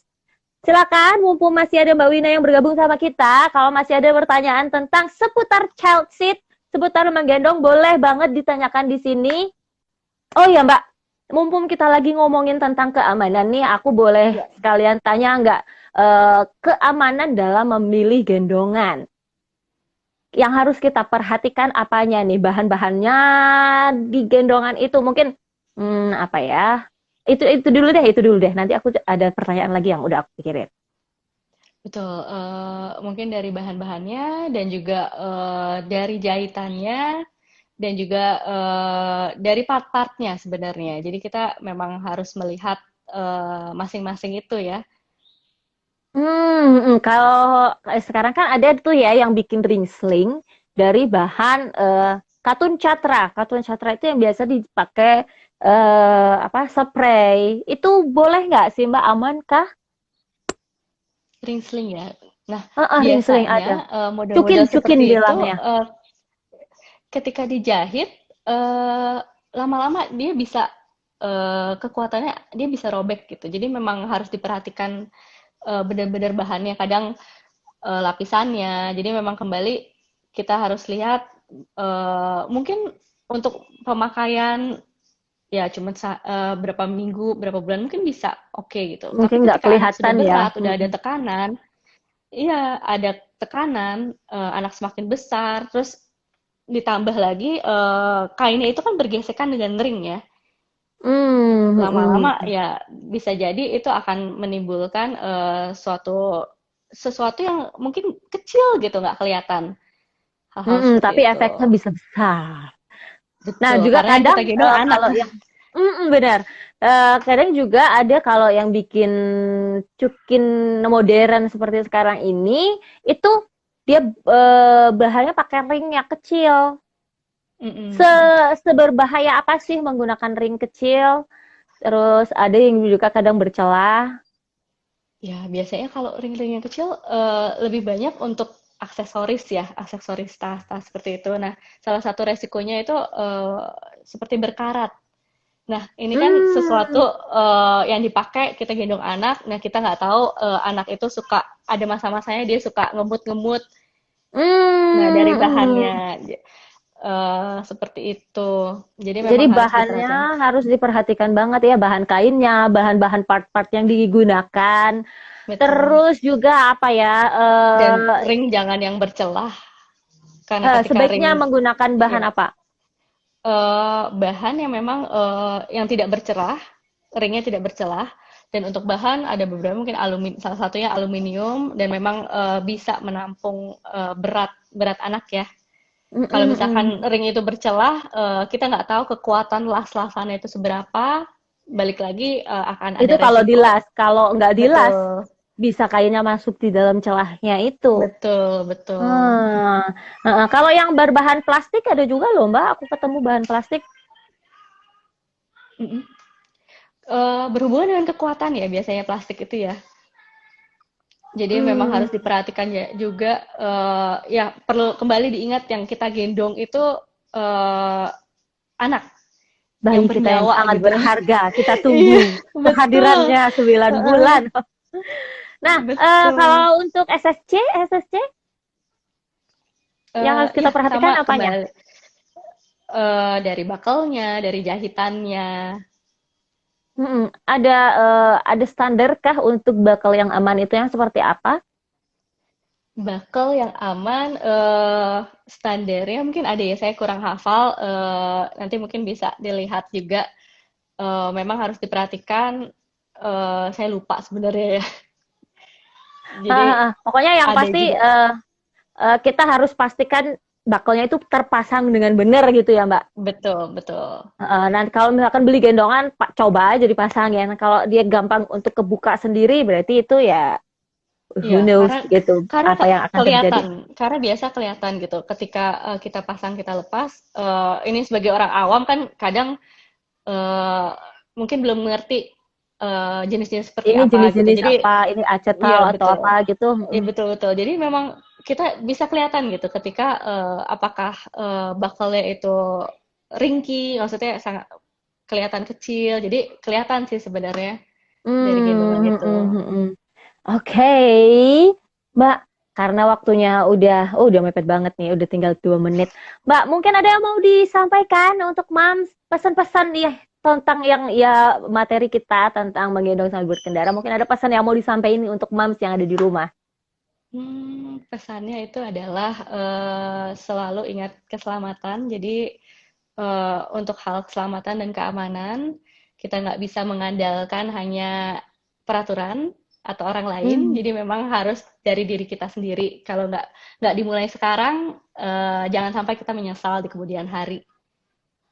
silakan, mumpung masih ada Mbak Wina yang bergabung sama kita. Kalau masih ada pertanyaan tentang seputar child seat, seputar menggendong, boleh banget ditanyakan di sini. Oh ya Mbak, mumpung kita lagi ngomongin tentang keamanan nih, aku boleh Ya, sekalian tanya nggak, keamanan dalam memilih gendongan? Yang harus kita perhatikan apanya nih? Bahan-bahannya di gendongan itu mungkin apa ya? Itu dulu deh. Nanti aku ada pertanyaan lagi yang udah aku pikirin. betul. Mungkin dari bahan-bahannya dan juga dari jahitannya dan juga dari part-partnya sebenarnya. Jadi kita memang harus melihat masing-masing itu ya. Kalau sekarang kan ada tuh ya yang bikin ring sling dari bahan katun catra. Katun catra itu yang biasa dipakai apa spray. Itu boleh nggak sih Mbak? Aman kah? Ring sling ya. Nah, Ring sling biasanya ada. model-model Cukin cukin seperti itu bilangnya. ketika dijahit eh, lama-lama dia bisa kekuatannya dia bisa robek gitu. Jadi memang harus diperhatikan benar-benar bahannya. Kadang lapisannya. Jadi memang kembali kita harus lihat mungkin untuk pemakaian ya cuma berapa minggu, berapa bulan mungkin bisa oke gitu. Mungkin Tapi nggak ketika anak sudah kelihatan ya. berat, udah ada tekanan, iya ada tekanan, anak semakin besar, terus ditambah lagi kainnya itu kan bergesekan dengan ring ya. Hmm, hmm, Lama-lama hmm. ya bisa jadi itu akan menimbulkan sesuatu yang mungkin kecil gitu nggak kelihatan hal-hal Tapi seperti itu. efeknya bisa besar. Nah, Betul, juga karena yang kita kadang gendong anak. kalau yang benar. Kadang juga ada kalau yang bikin cukin modern seperti sekarang ini itu dia bahannya pakai ring yang kecil. Se Mm-mm. Seberbahaya apa sih menggunakan ring kecil? Terus ada yang juga kadang bercelah. Ya, biasanya kalau ring-ring yang kecil lebih banyak untuk aksesoris ya, aksesoris tas-tas seperti itu. Nah, salah satu resikonya itu seperti berkarat. Nah, ini kan Hmm, sesuatu yang dipakai kita gendong anak. Nah, kita nggak tahu anak itu suka ada masa-masanya dia suka ngemut-ngemut. Nah, dari bahannya hmm. seperti itu. Jadi Jadi memang harus bahannya diperhatikan. harus diperhatikan banget ya, bahan kainnya, bahan-bahan part-part yang digunakan. Betul. Terus juga apa ya? Dan ring jangan yang bercelah karena ketika Sebaiknya ring menggunakan bahan ya apa? bahan yang memang yang tidak bercerah, ringnya tidak bercelah. Dan untuk bahan ada beberapa mungkin salah satunya aluminium dan memang bisa menampung berat berat anak ya. Kalau Mm-mm-mm. misalkan ring itu bercelah, kita nggak tahu kekuatan las-lasannya itu seberapa. Balik lagi akan ada Itu kalau resiko. dilas, kalau nggak dilas Betul, bisa kainnya masuk di dalam celahnya itu. betul, betul. Hmm. Kalau yang berbahan plastik ada juga loh Mbak, aku ketemu bahan plastik. Mm-mm. Berhubungan dengan kekuatan ya biasanya plastik itu ya. Jadi memang Hmm, harus diperhatikan ya juga ya perlu kembali diingat yang kita gendong itu eh, anak bayi yang kita yang bernyawa sangat gitu. berharga, kita Iya, tunggu betul. kehadirannya 9 bulan. Nah, Betul. kalau untuk SSC yang harus kita perhatikan Sama apanya? kembali dari bakalnya, dari jahitannya. Ada standar kah untuk bakal yang aman itu yang seperti apa? Bakal yang aman standarnya mungkin ada ya saya kurang hafal nanti mungkin bisa dilihat juga memang harus diperhatikan saya lupa sebenarnya ya. Jadi Pokoknya yang ada pasti juga. kita harus pastikan bakalnya itu terpasang dengan benar gitu ya Mbak. Betul, betul. Nanti kalau misalkan beli gendongan, coba aja dipasang ya. Nah, kalau dia gampang untuk kebuka sendiri, berarti itu ya Iya, who knows karena gitu karena apa yang akan terjadi. kelihatan, karena biasa kelihatan gitu. Ketika kita pasang, kita lepas. Ini sebagai orang awam kan kadang eh, mungkin belum mengerti jenis-jenis seperti Ini apa gitu. jenis-jenis Jadi, apa, ini iya acetal atau betul, apa gitu. iya betul betul. Jadi memang kita bisa kelihatan gitu ketika apakah bakalnya itu ringkih, maksudnya sangat kelihatan kecil. Jadi kelihatan sih sebenarnya dari gendongan Hmm, itu. hmm, hmm, hmm. Oke, Mbak, karena waktunya udah mepet banget nih, udah tinggal 2 menit. Mbak, mungkin ada yang mau disampaikan untuk Mams, pesan-pesan ya, tentang yang ya materi kita tentang menggendong sambil berkendara, mungkin ada pesan yang mau disampaikan untuk moms yang ada di rumah. Pesannya itu adalah selalu ingat keselamatan. Jadi untuk hal keselamatan dan keamanan, kita nggak bisa mengandalkan hanya peraturan atau orang lain. Hmm. Jadi memang harus dari diri kita sendiri. Kalau nggak dimulai sekarang, jangan sampai kita menyesal di kemudian hari.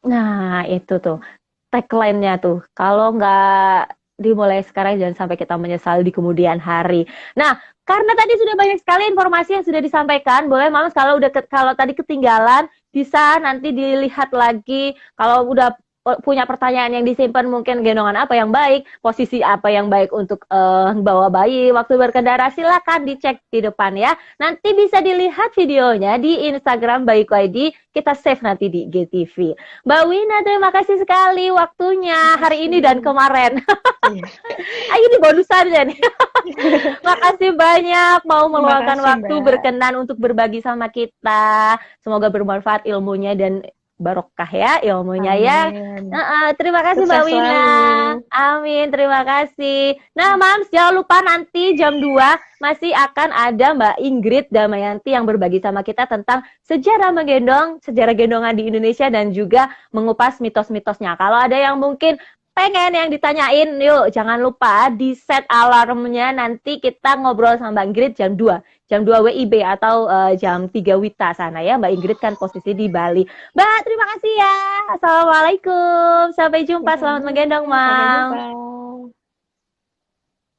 Nah, itu tuh tagline-nya tuh. Kalau nggak dimulai sekarang, jangan sampai kita menyesal di kemudian hari. Nah, karena tadi sudah banyak sekali informasi yang sudah disampaikan, boleh Mams kalau tadi ketinggalan bisa nanti dilihat lagi. Kalau udah punya pertanyaan yang disimpan, mungkin gendongan apa yang baik, posisi apa yang baik untuk bawa bayi waktu berkendara, silakan dicek di depan ya. Nanti bisa dilihat videonya di Instagram Bayiku ID, kita save nanti di GTV. Mbak Wina, terima kasih sekali waktunya hari ini dan kemarin. Ini bonusannya nih. Makasih banyak mau meluangkan waktu berkenan untuk berbagi sama kita. Semoga bermanfaat ilmunya dan barokah ya ilmunya. Amin. Ya. Terima kasih Mbak Wina. Amin, terima kasih. Nah, Mams, jangan lupa nanti jam 2 masih akan ada Mbak Ingrid Damayanti yang berbagi sama kita tentang sejarah menggendong, sejarah gendongan di Indonesia dan juga mengupas mitos-mitosnya. Kalau ada yang mungkin pengen yang ditanyain, yuk jangan lupa di set alarmnya, nanti kita ngobrol sama Mbak Ingrid jam 2 WIB atau jam 3 WITA sana ya. Mbak Ingrid kan posisi di Bali. Mbak, terima kasih ya. Assalamualaikum. Sampai jumpa. Selamat menggendong, Mam.